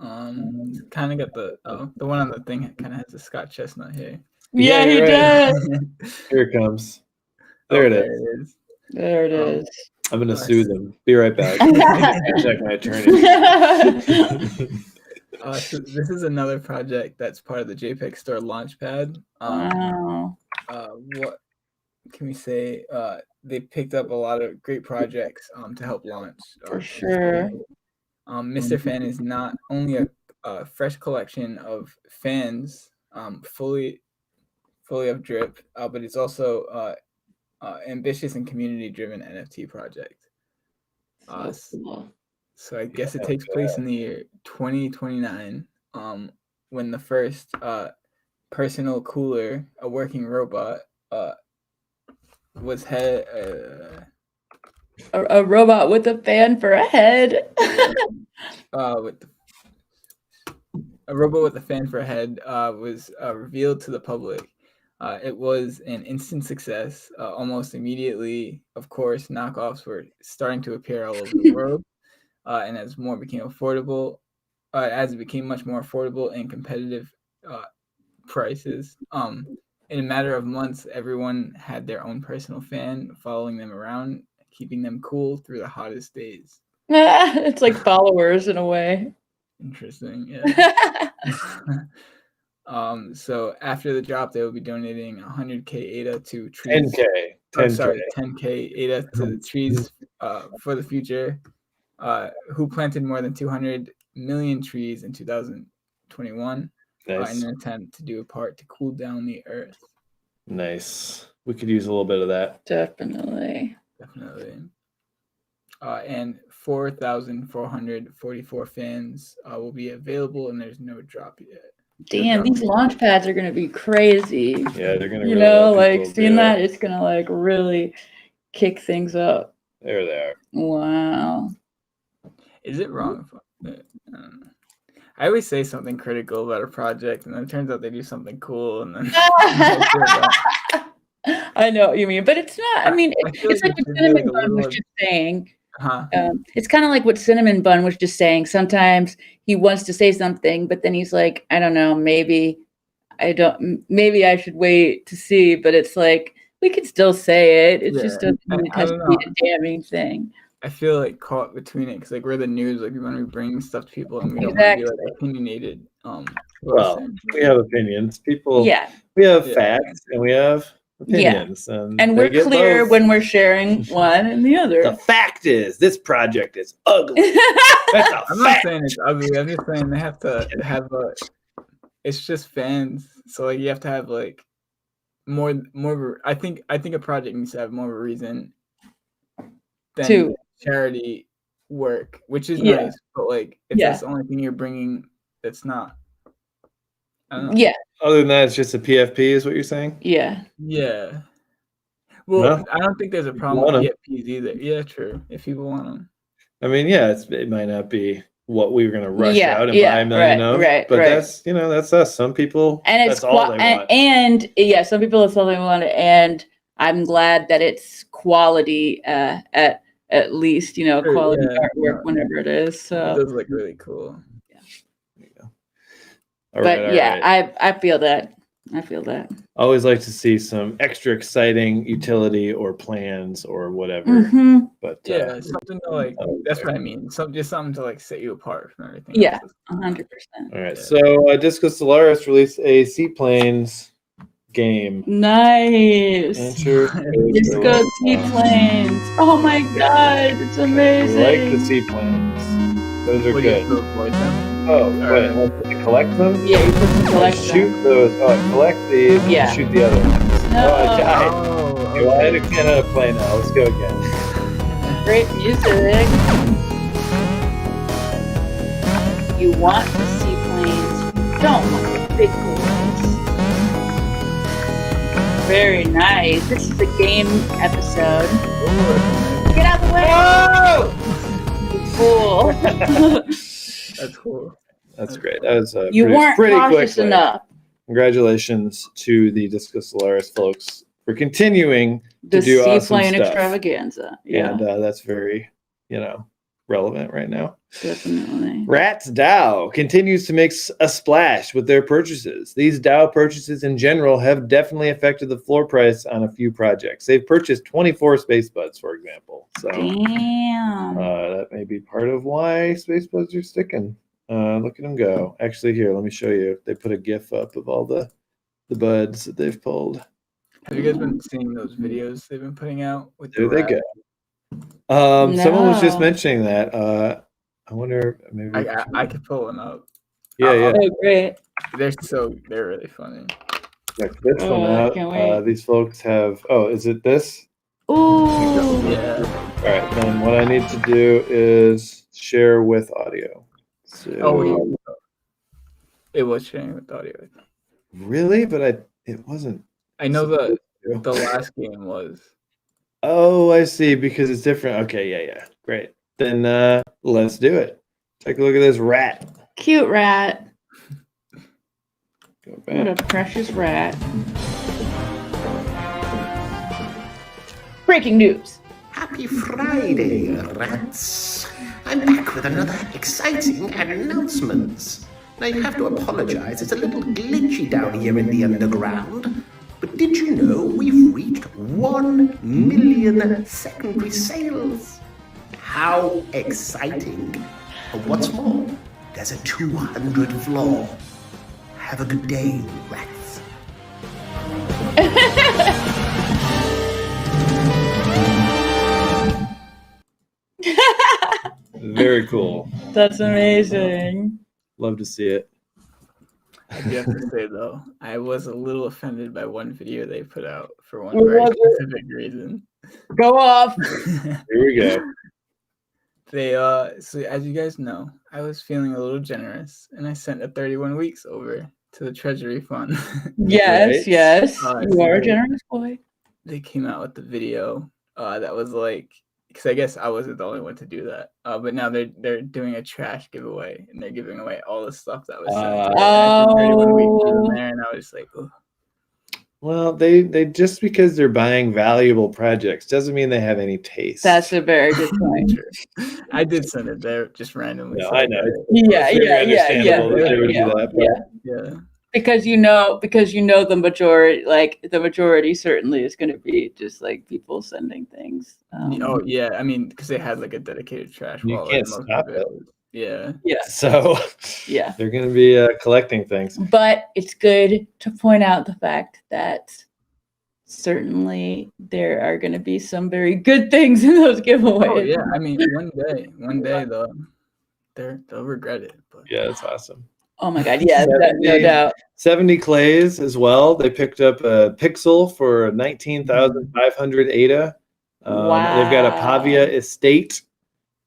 C: Kind of got the one on the thing kind of has a Scott Chestnut here.
B: Yeah, he does.
A: Here it comes. There it is.
B: There it is.
A: I'm gonna sue them. Be right back. Check my attorney.
C: So this is another project that's part of the JPEG Store Launchpad.
B: Wow.
C: What can we say? They picked up a lot of great projects to help launch.
B: For sure.
C: Mr. Fan is not only a fresh collection of fans, fully of drip, but it's also ambitious and community-driven NFT project. So I guess it takes place in the year 2029, when the first personal cooler, a working robot, was
B: a robot with a fan for a head.
C: A robot with a fan for a head was revealed to the public. It was an instant success. Almost immediately, of course, knockoffs were starting to appear all over the world. And as it became much more affordable and competitive prices, in a matter of months, everyone had their own personal fan following them around, keeping them cool through the hottest days.
B: It's like followers in a way.
C: Interesting, yeah. So after the drop, they will be donating 100K ADA to trees. 10K ADA to the trees for the future. Who planted more than 200 million trees in 2021 in an attempt to do a part to cool down the earth.
A: Nice. We could use a little bit of that.
B: Definitely.
C: And 4,444 fans will be available, and there's no drop yet.
B: Damn, these launch pads are gonna be crazy.
A: Yeah, they're gonna.
B: Seeing that, it's gonna really kick things up.
A: There they are.
B: Wow.
C: Is it wrong? I always say something critical about a project, and then it turns out they do something cool, and then.
B: I know what you mean, but it's not. I mean, it's like what Cinn mon Bun was just saying. It's kind of like what Cinn mon Bun was just saying. Sometimes he wants to say something, but then he's like, I don't know, maybe I should wait to see. But it's like we could still say it. It just doesn't mean it has to be a damning thing.
C: I feel like caught between it because we're the news, we want to be bringing stuff to people, and we don't want to be opinionated.
A: Well, we have opinions. People.
B: Yeah.
A: We have facts and we have opinions,
B: and we're clear when we're sharing one and the other.
A: The fact is, this project is ugly. That's a
C: I'm not saying it's ugly. I'm just saying they have to have it's just fans, so you have to have more. I think a project needs to have more of a reason than charity work, which is nice, but if that's the only thing you're bringing, that's not. I don't know.
B: Yeah.
A: Other than that, it's just a PFP, is what you're saying?
B: Yeah.
C: Yeah. Well, I don't think there's a problem with PFPs either. Yeah, true. If people want them.
A: I mean, it might not be what we were going to rush out and buy a million of, but that's us. Some people, that's all they want.
B: And some people, that's all they want. And I'm glad that it's quality at least, quality artwork whenever it is. So
C: it does look really cool.
B: I feel that. I
A: always like to see some extra exciting utility or plans or whatever.
B: Mm-hmm.
A: But
C: something to that's what I mean. Just something to set you apart from everything.
B: Yeah, 100%.
A: All right. So Disco Stellaris released a Seaplanes game.
B: Nice. Disco Seaplanes. Oh my god, it's amazing.
A: I like the Seaplanes. Those are good. Oh, wait, to collect them?
B: Yeah, you're supposed to collect them.
A: Shoot those. Oh, collect these and shoot the other ones.
B: No.
A: Oh, I died. Okay. Well, I understand how to play now. Let's go again.
B: Great music. You want the seaplanes. You don't want the big boys. Very nice. This is a game episode. Get out the way!
A: Oh!
B: Cool.
C: That's cool.
A: That's great. That was
B: You weren't
A: pretty
B: cautious
A: quickly.
B: enough.
A: Congratulations to the Discus Solaris folks for continuing
B: The
A: to do awesome
B: seaplane
A: stuff.
B: extravaganza. Yeah,
A: And that's very, relevant right now.
B: definitely.
A: Rats DAO continues to make a splash with their purchases. These DAO purchases in general have definitely affected the floor price on a few projects. They've purchased 24 Space Buds, for example. So
B: Damn.
A: that may be part of why Space Buds are sticking. Look at them go. Actually, here, let me show you. They put a GIF up of all the buds that they've pulled.
C: Have you guys been seeing those videos they've been putting out with
A: There
C: the
A: they
C: rat?
A: go. Someone was just
B: No.
A: mentioning that. I wonder maybe
C: I could pull them up.
A: yeah.
B: Oh, great.
C: They're really funny.
A: Check this one
B: I
A: out.
B: can't wait.
A: These folks have. Oh, is it this?
B: Ooh.
C: Yeah.
A: All right. Then what I need to do is share with audio. So,
C: Oh, it was sharing with audio.
A: really? But it wasn't.
C: I know the last game was.
A: Oh, I see. Because it's different. Okay. Yeah. Great. Then let's do it. Take a look at this rat.
B: Cute rat.
A: Go
B: What
A: back.
B: a precious rat. Breaking news.
E: Happy Friday, rats. I'm back with another exciting announcement. I have to apologize, it's a little glitchy down here in the underground. But did you know we've reached 1 million secondary sales? How exciting. And what's more, there's a 200 floor. Have a good day, rats.
A: Very cool.
B: That's amazing.
A: Love to see it.
C: I do have to say though, I was a little offended by one video they put out for one
B: What
C: very
B: was it?
C: specific reason.
B: Go off.
A: Here we go.
C: They so as you guys know, I was feeling a little generous and I sent a 31 weeks over to the Treasury Fund.
B: Yes,
A: Right.
B: yes.
C: So
B: You are a
C: they-
B: generous boy.
C: They came out with the video that was like, because I guess I wasn't the only one to do that. But now they're doing a trash giveaway and they're giving away all the stuff that was sent. to me. I sent 31 weeks to them there, and I was like, oh.
A: Well, they just because they're buying valuable projects doesn't mean they have any taste.
B: That's a very good point.
C: I did send it there just randomly.
A: No,
C: so
A: I know.
B: Yeah,
A: It's very
B: yeah,
A: understandable that they would do
B: yeah,
A: that, but-
B: yeah.
C: Yeah.
B: Because you know the majority certainly is going to be just like people sending things.
C: Oh yeah, I mean, because they had like a dedicated trash
A: You
C: wallet.
A: can't
C: and most
A: stop
C: of
A: it.
C: was- Yeah.
B: yeah,
A: So
B: yeah.
A: they're going to be collecting things.
B: But it's good to point out the fact that certainly there are going to be some very good things in those giveaways.
C: Oh yeah, I mean, one day they'll regret it. But
A: Yeah, that's awesome.
B: Oh my God, yeah, no doubt.
A: 70 clays as well. They picked up a Pixel for 19,500 ADA. They've got a Pavia Estate.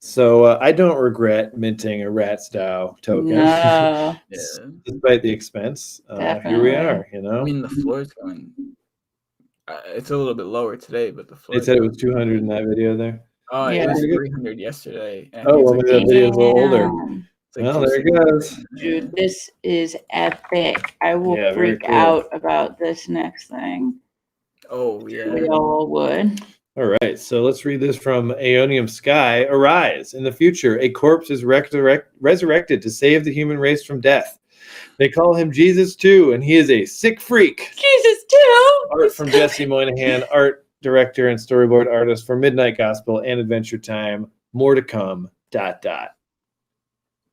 A: So I don't regret minting a Rats DAO token.
B: No,
C: yeah.
A: Despite the expense. Here we are,
C: I mean, the floor is going. It's a little bit lower today, but the floor.
A: They said it was 200 in that video there.
C: Oh,
B: Yeah.
C: it was 300 yesterday. and
A: Oh,
C: it's
A: well, maybe that video's a little older.
B: damn.
C: it's like
A: Well, there it
C: 260.
A: goes.
B: Dude, this is epic. I will
A: Yeah, very
B: freak
A: cool.
B: out about this next thing.
C: Oh yeah.
B: We all would.
A: All right, so let's read this from Aeonium Sky. Arise. In the future, a corpse is resurrected to save the human race from death. They call him Jesus too, and he is a sick freak.
B: Jesus too.
A: Art from Jesse Moynihan, art director and storyboard artist for Midnight Gospel and Adventure Time. More to come. ...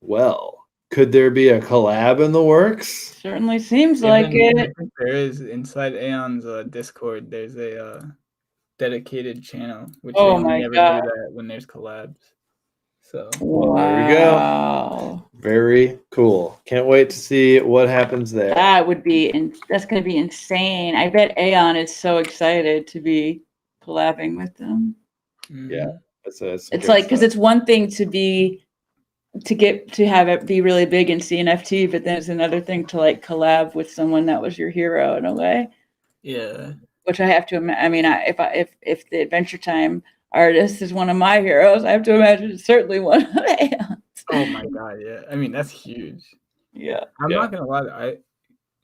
A: Well, could there be a collab in the works?
B: Certainly seems
C: Yeah,
B: like
C: then I
B: it.
C: think there is inside Aeon's Discord. There's a dedicated channel, which
B: Oh
C: they
B: my
C: never
B: God.
C: do that when there's collabs. So
A: Well, there we go.
B: Wow.
A: Very cool. Can't wait to see what happens there.
B: That would be, that's going to be insane. I bet Aeon is so excited to be collabing with them.
A: Yeah. That's
B: It's
A: great
B: like, because
A: stuff.
B: it's one thing to have it be really big in CNFT, but then it's another thing to like collab with someone that was your hero in a way.
C: yeah.
B: which I have to. I mean, if the Adventure Time artist is one of my heroes, I have to imagine it's certainly one of Aeon's.
C: Oh my god, yeah. I mean, that's huge.
B: Yeah.
C: I'm not gonna lie.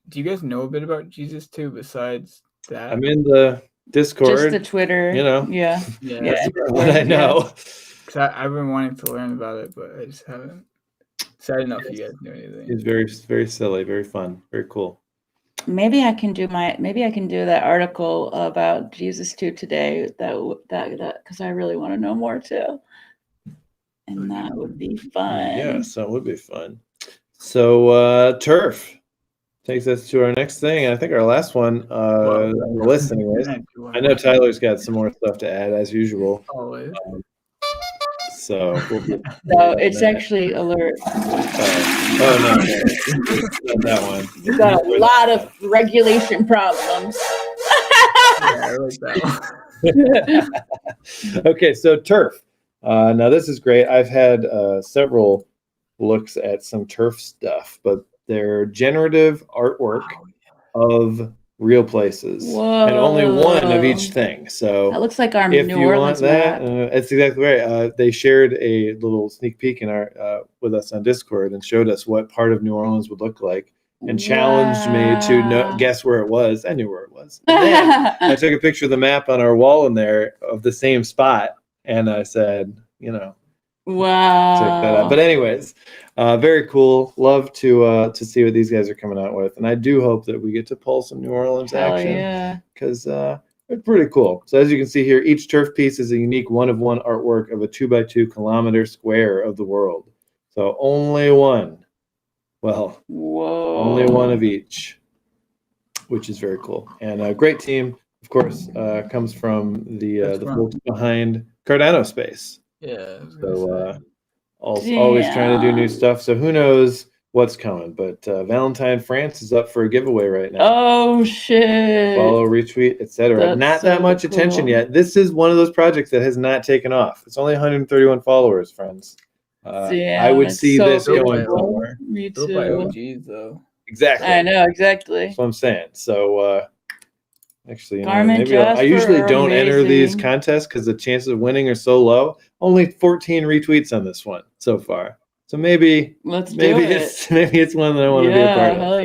C: Do you guys know a bit about Jesus too? Besides that,
A: I'm in the Discord.
B: Just the Twitter.
C: yeah.
A: That's what I know.
C: Because I've been wanting to learn about it, but I just haven't. So I didn't know if you guys knew anything.
A: It's very, very silly, very fun, very cool.
B: Maybe I can do that article about Jesus too today. That because I really want to know more too, and that would be fun.
A: Yeah, so it would be fun. So turf takes us to our next thing. I think our last one on the list, anyways. I know Tyler's got some more stuff to add as usual.
C: Always.
A: So
B: no, it's actually alert.
A: Oh no, not that one.
B: You've got a lot of regulation problems.
C: Yeah, I like that
A: one. Okay, so turf. Now this is great. I've had several looks at some turf stuff, but they're generative artwork of real places.
B: Whoa.
A: And only one of each thing. So
B: that looks like our
A: if
B: New
A: you
B: Orleans
A: want that,
B: map.
A: that's exactly right. They shared a little sneak peek in our with us on Discord and showed us what part of New Orleans would look like and challenged me to guess where it was. I knew where it was. And then I took a picture of the map on our wall in there of the same spot, and I said,
B: wow.
A: check that out. But anyways, very cool. Love to see what these guys are coming out with, and I do hope that we get to pull some New Orleans action because it's pretty cool. So as you can see here, each turf piece is a unique one-of-one artwork of a 2x2 kilometer square of the world. So only one. Well, only one of each, which is very cool. And a great team, of course, comes from the folks behind Cardano Space.
C: Yeah.
A: So always trying to do new stuff. So who knows what's coming? But Valentine France is up for a giveaway right now.
B: Oh shit!
A: Follow, retweet, etc. Not that much attention yet. This is one of those projects that has not taken off. It's only 131 followers, friends. I would see this going somewhere.
B: Me
C: too. By OGs, though.
A: Exactly.
B: I know exactly.
A: That's what I'm saying. So actually,
B: maybe
A: I usually don't enter these contests because the chances of winning are so low. Only 14 retweets on this one so far. So maybe it's one that I want to be a part of.
B: Hell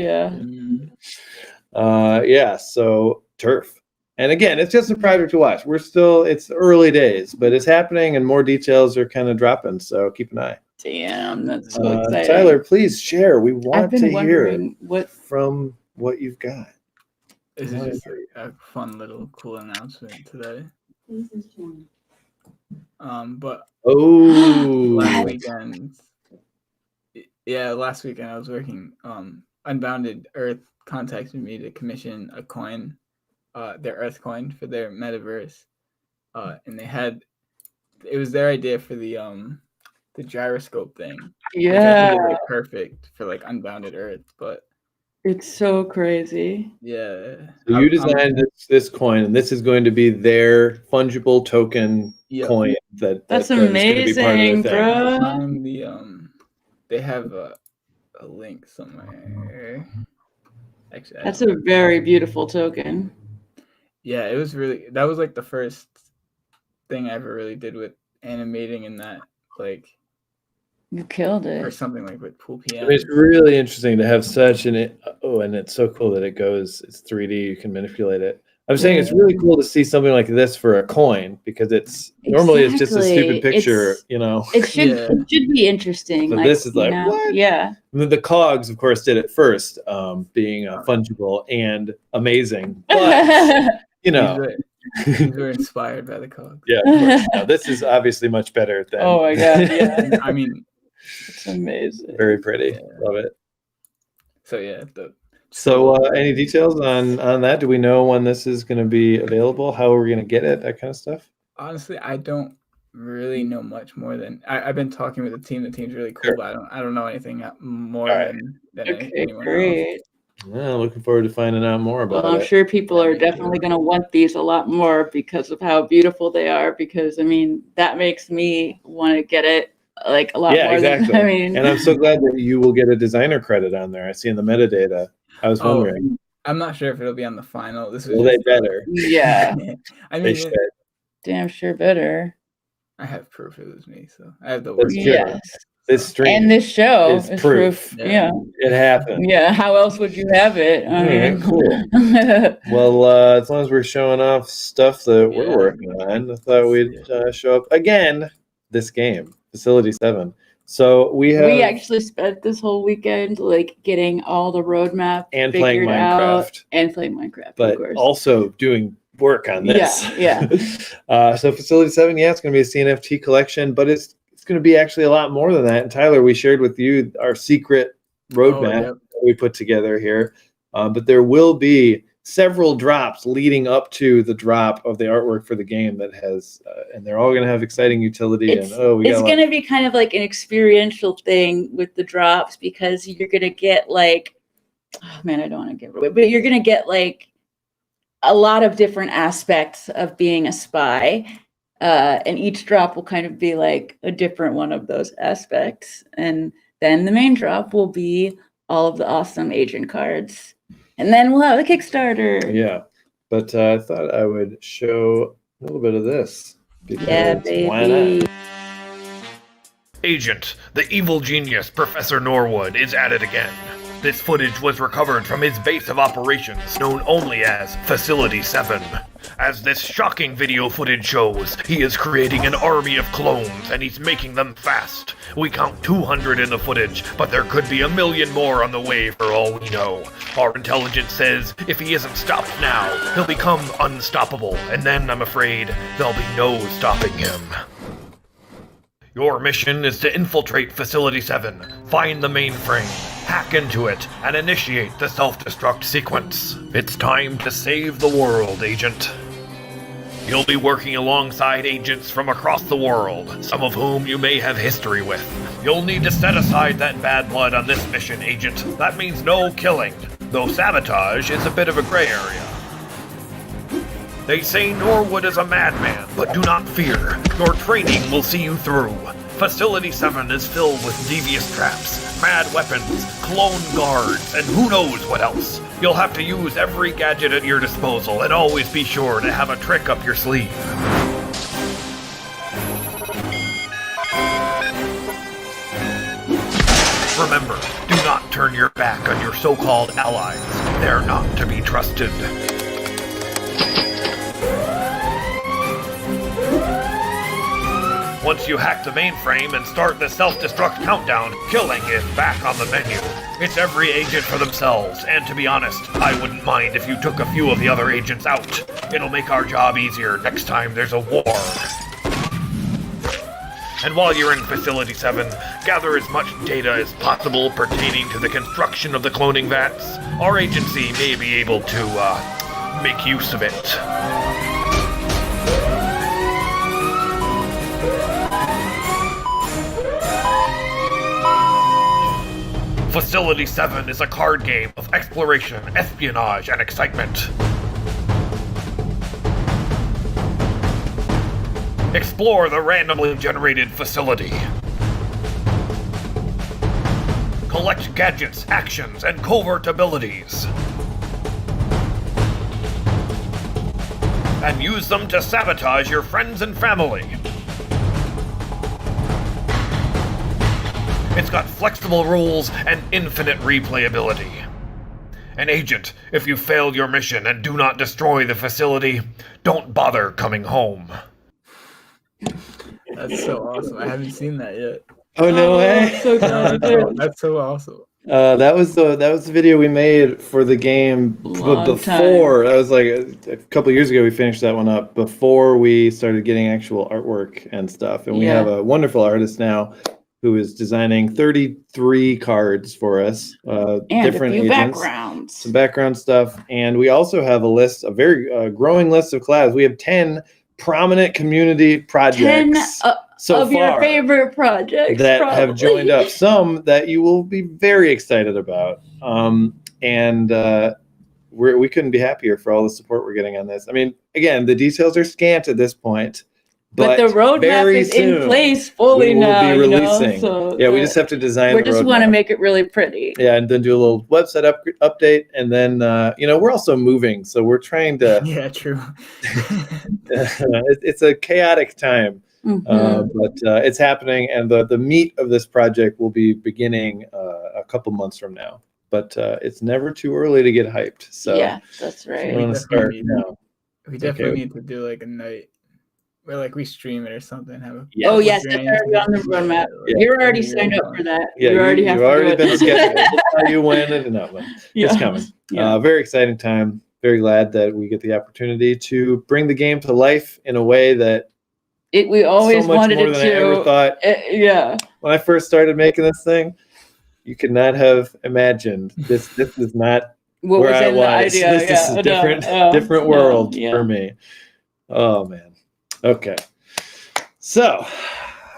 B: yeah.
A: Yeah. So turf. And again, it's just a project to watch. It's early days, but it's happening and more details are kind of dropping. So keep an eye.
B: Damn, that's so exciting.
A: Tyler, please share. We want to hear
B: from
A: what you've got.
C: This is just a fun little cool announcement today. But last weekend I was working. Unbounded Earth contacted me to commission a coin, their Earth coin for their metaverse, and it was their idea for the gyroscope thing.
B: Yeah,
C: which I think is perfect for like Unbounded Earth, but.
B: It's so crazy.
C: Yeah.
A: So you designed this coin, and this is going to be their fungible token coin. That's
B: amazing, bro.
C: They have a link somewhere. Actually,
B: that's a very beautiful token.
C: Yeah, it was that was like the first thing I ever really did with animating in that, like.
B: You killed it.
C: Or something like with Pool PM.
A: I mean, it's really interesting to have such and it's so cool that it's 3D, you can manipulate it. I'm saying it's really cool to see something like this for a coin because normally it's just a stupid picture,
B: It should be interesting.
A: So this is what?
B: Yeah.
A: The cogs, of course, did it first, being fungible and amazing. But
C: these were inspired by the cogs.
A: Yeah, of course. No, this is obviously much better than.
B: Oh my god! Yeah,
C: I mean.
B: It's amazing.
A: Very pretty. Love it.
C: So yeah.
A: Any details on that? Do we know when this is going to be available? How are we going to get it? That kind of stuff.
C: Honestly, I don't really know much more than I've been talking with the team. The team's really cool, but I don't know anything more than anyone else.
A: Well, looking forward to finding out more about it.
B: I'm sure people are definitely going to want these a lot more because of how beautiful they are. Because I mean, that makes me want to get it. Like a lot more
A: exactly. And I'm so glad that you will get a designer credit on there. I see in the metadata. I was wondering.
C: I'm not sure if it'll be on the final. This was
A: Well, they better.
B: Yeah.
C: I
A: They
C: mean,
A: should.
B: Damn sure better.
C: I have proof it was me, so I have the
A: That's
C: work.
A: true.
B: Yes.
A: This stream
B: And this show
A: is
B: is
A: proof.
B: proof. Yeah.
A: It happened.
B: Yeah. How else would you have it? I mean,
A: Cool. Well, as long as we're showing off stuff that we're working on, I thought we'd show up again this game, Facility 7. So we
B: actually spent this whole weekend like getting all the roadmap
A: and playing Minecraft
B: and playing Minecraft,
A: but
B: of course.
A: Also doing work on this.
B: Yeah.
A: So Facility 7, it's going to be a CNFT collection, but it's going to be actually a lot more than that. And Tyler, we shared with you our secret roadmap that we put together here. But there will be several drops leading up to the drop of the artwork for the game that has, and they're all going to have exciting utility.
B: It's going to be kind of like an experiential thing with the drops because you're going to get like, oh man, I don't want to give it away, but you're going to get like a lot of different aspects of being a spy. And each drop will kind of be like a different one of those aspects. And then the main drop will be all of the awesome agent cards. And then we'll have a Kickstarter.
A: Yeah. But I thought I would show a little bit of this.
B: Yeah, baby.
A: Why not?
F: Agent, the evil genius Professor Norwood is at it again. This footage was recovered from his base of operations, known only as Facility 7. As this shocking video footage shows, he is creating an army of clones, and he's making them fast. We count 200 in the footage, but there could be 1 million more on the way for all we know. Our intelligence says if he isn't stopped now, he'll become unstoppable, and then I'm afraid there'll be no stopping him. Your mission is to infiltrate Facility 7, find the mainframe, hack into it, and initiate the self-destruct sequence. It's time to save the world, Agent. You'll be working alongside agents from across the world, some of whom you may have history with. You'll need to set aside that bad blood on this mission, Agent. That means no killing, though sabotage is a bit of a gray area. They say Norwood is a madman, but do not fear. Your training will see you through. Facility 7 is filled with devious traps, mad weapons, clone guards, and who knows what else. You'll have to use every gadget at your disposal, and always be sure to have a trick up your sleeve. Remember, do not turn your back on your so-called allies. They're not to be trusted. Once you hack the mainframe and start the self-destruct countdown, killing is back on the menu. It's every agent for themselves, and to be honest, I wouldn't mind if you took a few of the other agents out. It'll make our job easier next time there's a war. And while you're in Facility 7, gather as much data as possible pertaining to the construction of the cloning vats. Our agency may be able to, make use of it. Facility 7 is a card game of exploration, espionage, and excitement. Explore the randomly generated facility. Collect gadgets, actions, and covert abilities. And use them to sabotage your friends and family. It's got flexible rules and infinite replayability. An agent, if you failed your mission and do not destroy the facility, don't bother coming home.
C: That's so awesome. I haven't seen that yet.
A: Oh, no way.
B: So
C: That's so awesome.
A: That was the video we made for the game before. That was like a couple of years ago. We finished that one up before we started getting actual artwork and stuff. And we have a wonderful artist now who is designing 33 cards for us,
B: and
A: different
B: a few
A: agents,
B: backgrounds,
A: some background stuff, and we also have a very growing list of collabs. We have 10 prominent community projects. 10 so
B: of your favorite projects
A: that have joined up. Some that you will be very excited about, and we couldn't be happier for all the support we're getting on this. I mean, again, the details are scant at this point,
B: But the roadmap is in place fully now.
A: We will be releasing. We just have to design.
B: We just want to make it really pretty.
A: Yeah, and then do a little website update, and then we're also moving, so we're trying to.
C: Yeah, true.
A: It's a chaotic time, but it's happening, and the meat of this project will be beginning a couple months from now. But it's never too early to get hyped. So
B: yeah, that's right.
A: We want to start now.
C: We definitely need to do like a night where like we stream it or something.
B: Oh yes, that's already on the roadmap. You're already signed up for that.
A: Yeah,
B: you've already
A: been scheduled. We'll tell you when and no, but it's coming. Very exciting time. Very glad that we get the opportunity to bring the game to life in a way that
B: we always wanted it to.
A: I ever thought. When I first started making this thing, you could not have imagined this. This is not
B: what
A: where
B: was
A: I
B: in
A: was.
B: The idea.
A: This is a different world for me. Oh man. Okay. So,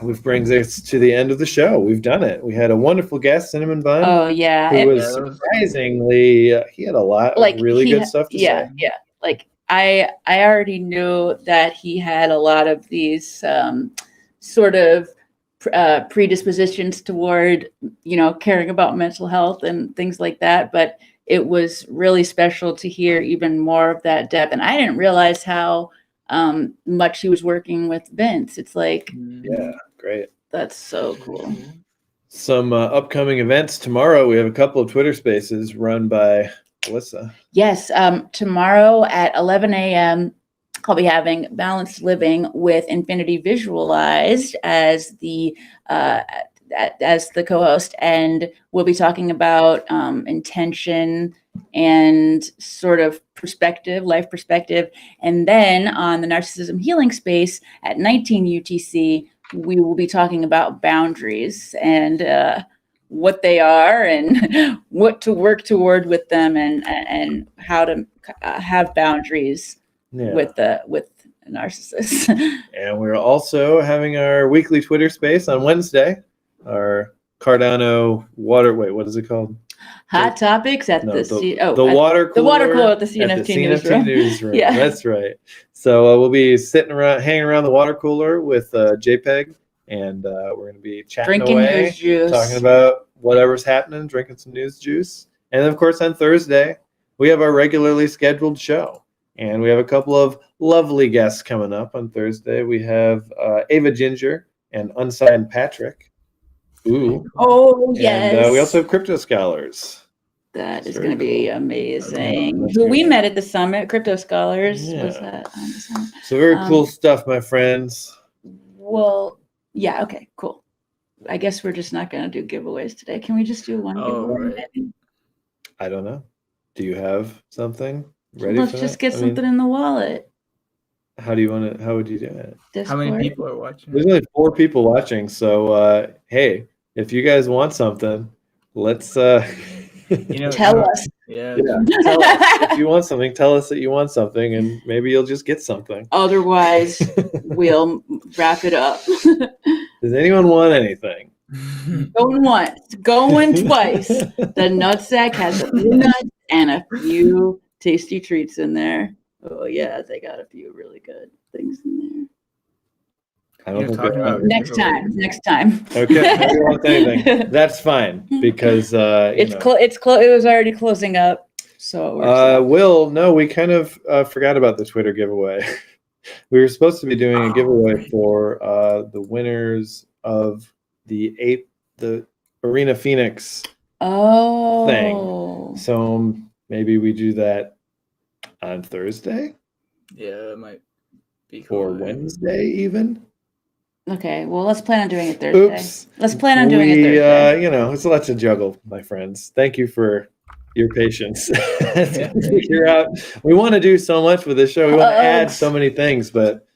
A: which brings us to the end of the show. We've done it. We had a wonderful guest, Cinn mon Bun.
B: Oh yeah.
A: Who was surprisingly, he had a lot of really good stuff to say.
B: Yeah. Like I already knew that he had a lot of these sort of predispositions toward, caring about mental health and things like that. But it was really special to hear even more of that depth. And I didn't realize how much he was working with Vince. It's like,
A: yeah, great.
B: That's so cool.
A: Some upcoming events tomorrow. We have a couple of Twitter Spaces run by Alyssa.
B: Yes, tomorrow at 11 a.m. I'll be having Balanced Living with Infinity Visualized as the co-host, and we'll be talking about intention and sort of life perspective. And then on the Narcissism Healing Space at 19 UTC, we will be talking about boundaries and what they are and what to work toward with them, and how to have boundaries with narcissists.
A: And we're also having our weekly Twitter Space on Wednesday. Our Cardano what is it called?
B: Hot topics at the
A: water cooler
B: at the CNFT newsroom.
A: Yeah, that's right. So we'll be hanging around the water cooler with JPEG, and we're going to be chatting
B: drinking
A: away,
B: news juice,
A: talking about whatever's happening, drinking some news juice. And then, of course, on Thursday, we have our regularly scheduled show. And we have a couple of lovely guests coming up on Thursday. We have Ava Ginger and Unsigned Patrick. Ooh.
B: Oh, yes.
A: And we also have Crypto Scholars.
B: That is going to be amazing. Who we met at the summit, Crypto Scholars.
A: Yeah.
B: Was that on the summit?
A: So very cool stuff, my friends.
B: Well, yeah, okay, cool. I guess we're just not going to do giveaways today. Can we just do one giveaway? Right.
A: I don't know. Do you have something ready?
B: Let's just get something in the wallet.
A: How do you want to? How would you do it?
B: Discord?
C: How many people are watching?
A: There's only 4 people watching, so hey, if you guys want something, let's
B: tell us.
C: Yeah.
A: Tell us. If you want something, tell us that you want something, and maybe you'll just get something.
B: Otherwise, we'll wrap it up.
A: Does anyone want anything?
B: Going once, going twice. The nutsack has a few nuts and a few tasty treats in there. Oh yeah, they got a few really good things in there.
A: I don't think
B: next time.
A: Okay, if you want anything, that's fine, because
B: it was already closing up. So
A: we kind of forgot about the Twitter giveaway. We were supposed to be doing a giveaway for the winners of the Arena Phoenix thing. So maybe we do that on Thursday.
C: Yeah, it might be
A: cool. Or Wednesday even.
B: Okay, well, let's plan on doing it Thursday.
A: Oops.
B: Let's plan on doing it Thursday.
A: It's a lot to juggle, my friends. Thank you for your patience. Figure out. We want to do so much with this show. We want to add so many things, but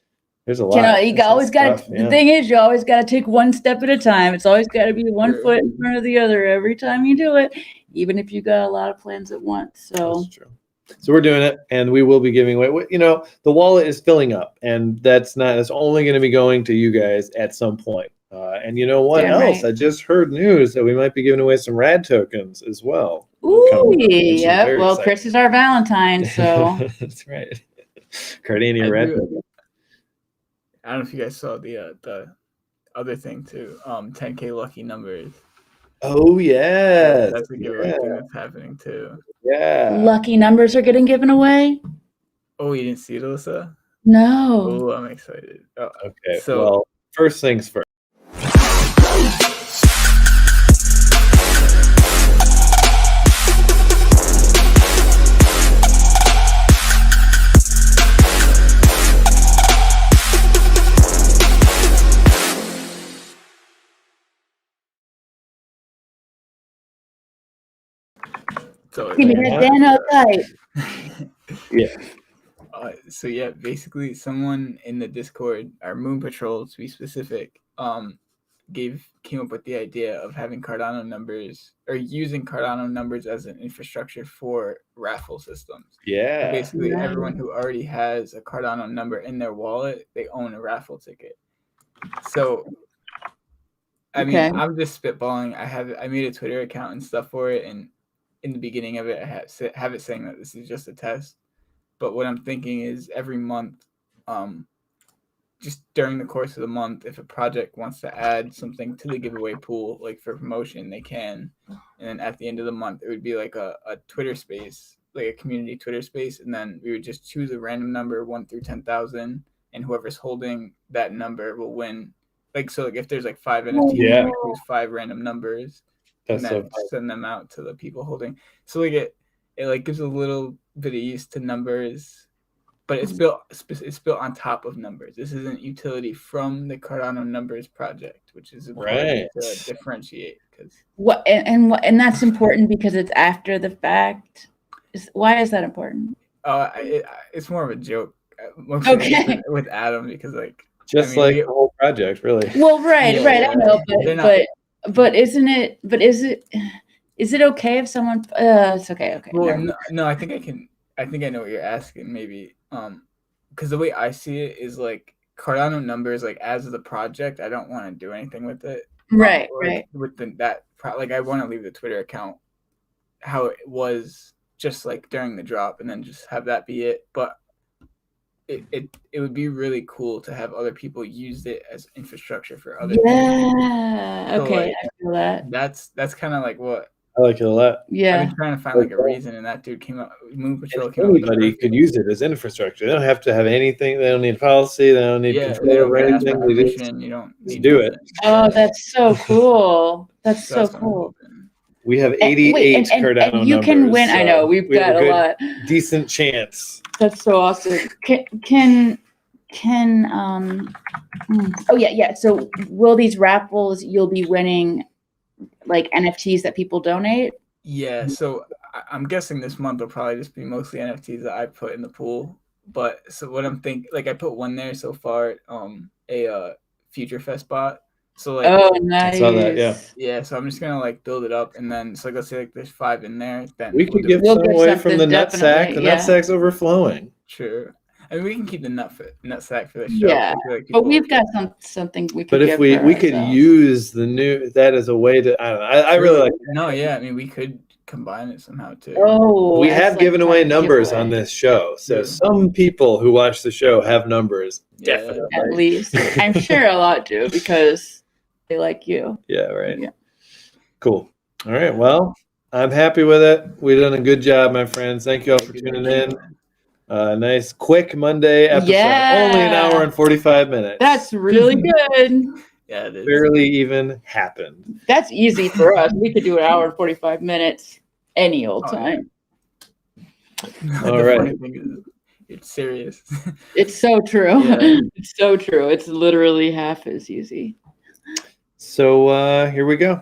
A: there's a lot.
B: The thing is, you always got to take one step at a time. It's always got to be one foot in front of the other every time you do it, even if you got a lot of plans at once. So
A: that's true. So we're doing it, and we will be giving away. The wallet is filling up, and that's only going to be going to you guys at some point. And you know what else? Right. I just heard news that we might be giving away some rad tokens as well.
B: Ooh, yeah. Well, Chris is our Valentine, so
A: that's right. Cardano rad.
C: I don't know if you guys saw the other thing too. 10K lucky numbers.
A: Oh yeah,
C: that's a giveaway thing that's happening too.
A: Yeah,
B: lucky numbers are getting given away.
C: Oh, you didn't see it, Alyssa?
B: No.
C: Oh, I'm excited. Oh,
A: okay.
C: So,
A: well, first things first.
B: Give me that Dano type.
A: Yeah.
C: So yeah, basically, someone in the Discord, our Moon Patrol to be specific, came up with the idea of having Cardano numbers or using Cardano numbers as an infrastructure for raffle systems.
A: Yeah.
C: So basically, everyone who already has a Cardano number in their wallet, they own a raffle ticket. So, I mean, I'm just spitballing. I made a Twitter account and stuff for it, and in the beginning of it, I have it saying that this is just a test. But what I'm thinking is every month, just during the course of the month, if a project wants to add something to the giveaway pool, like for promotion, they can. And then at the end of the month, it would be like a Twitter space, like a community Twitter space. And then we would just choose a random number, 1 through 10,000. And whoever's holding that number will win. Like, so like if there's like 5 NFTs, we choose 5 random numbers.
A: That's
C: and then send them out to the people holding. So like it like gives a little bit of use to numbers, but it's built on top of numbers. This isn't utility from the Cardano numbers project, which is important to differentiate.
B: And that's important because it's after the fact. Why is that important?
C: It's more of a joke. With Adam because like
A: the whole project, really.
B: Well, right. I know, but is it okay if someone? It's okay.
C: Well, no, I think I know what you're asking. Maybe, because the way I see it is like Cardano numbers, like as the project, I don't want to do anything with it.
B: Right.
C: With I want to leave the Twitter account how it was, just like during the drop, and then just have that be it. But it would be really cool to have other people use it as infrastructure for other things.
B: Yeah. Okay, I feel that.
C: That's kind of like what
A: I like it a lot.
B: Yeah.
C: I've been trying to find like a reason, and that dude came up. Moon Patrol came
A: anybody could use it as infrastructure. They don't have to have anything. They don't need policy. They don't need control over anything.
C: You don't
A: need do it.
B: Oh, that's so cool. That's so cool.
A: We have 88 Cardano numbers.
B: And you can win. I know we've got a lot.
A: Decent chance.
B: That's so awesome. Can oh yeah. So will these raffles you'll be winning like NFTs that people donate?
C: Yeah, so I'm guessing this month will probably just be mostly NFTs that I put in the pool. But so what I'm thinking, like I put one there so far, a Future Fest bot. So like,
B: oh nice.
A: I saw that,
C: yeah. So I'm just gonna like build it up, and then so like, let's say like there's 5 in there. Then
A: we could give some away from the nut sack. The nut sack's overflowing.
C: True. I mean, we can keep the nut sack for the show.
B: Yeah, but we've got something we could.
A: But if we could use that as a way to, I don't know. I really like.
C: No, yeah. I mean, we could combine it somehow too.
B: Oh,
A: we have given away numbers on this show, so some people who watch the show have numbers. Definitely,
B: at least I'm sure a lot do because they like you.
A: Yeah. Right. Yeah. Cool. All right. Well, I'm happy with it. We've done a good job, my friends. Thank you all for tuning in. Nice quick Monday episode.
B: Yeah.
A: Only an hour and 45 minutes.
B: That's really good.
C: Yeah, it is.
A: Barely even happened.
B: That's easy for us. We could do an hour and 45 minutes any old time.
A: All right.
C: It's serious.
B: It's so true.
C: Yeah.
B: It's so true. It's literally half as easy.
A: So here we go.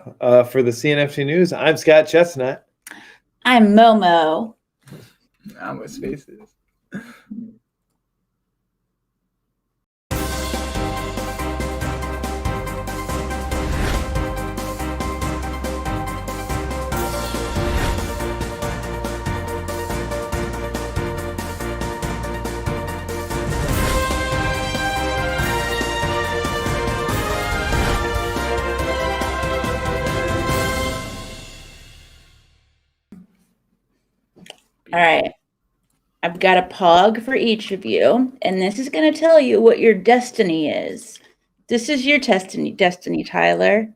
A: For the CNFT news, I'm Scott Chestnut.
B: I'm Momo.
C: I'm with Spaces.
B: All right. I've got a pog for each of you, and this is going to tell you what your destiny is. This is your destiny, Tyler.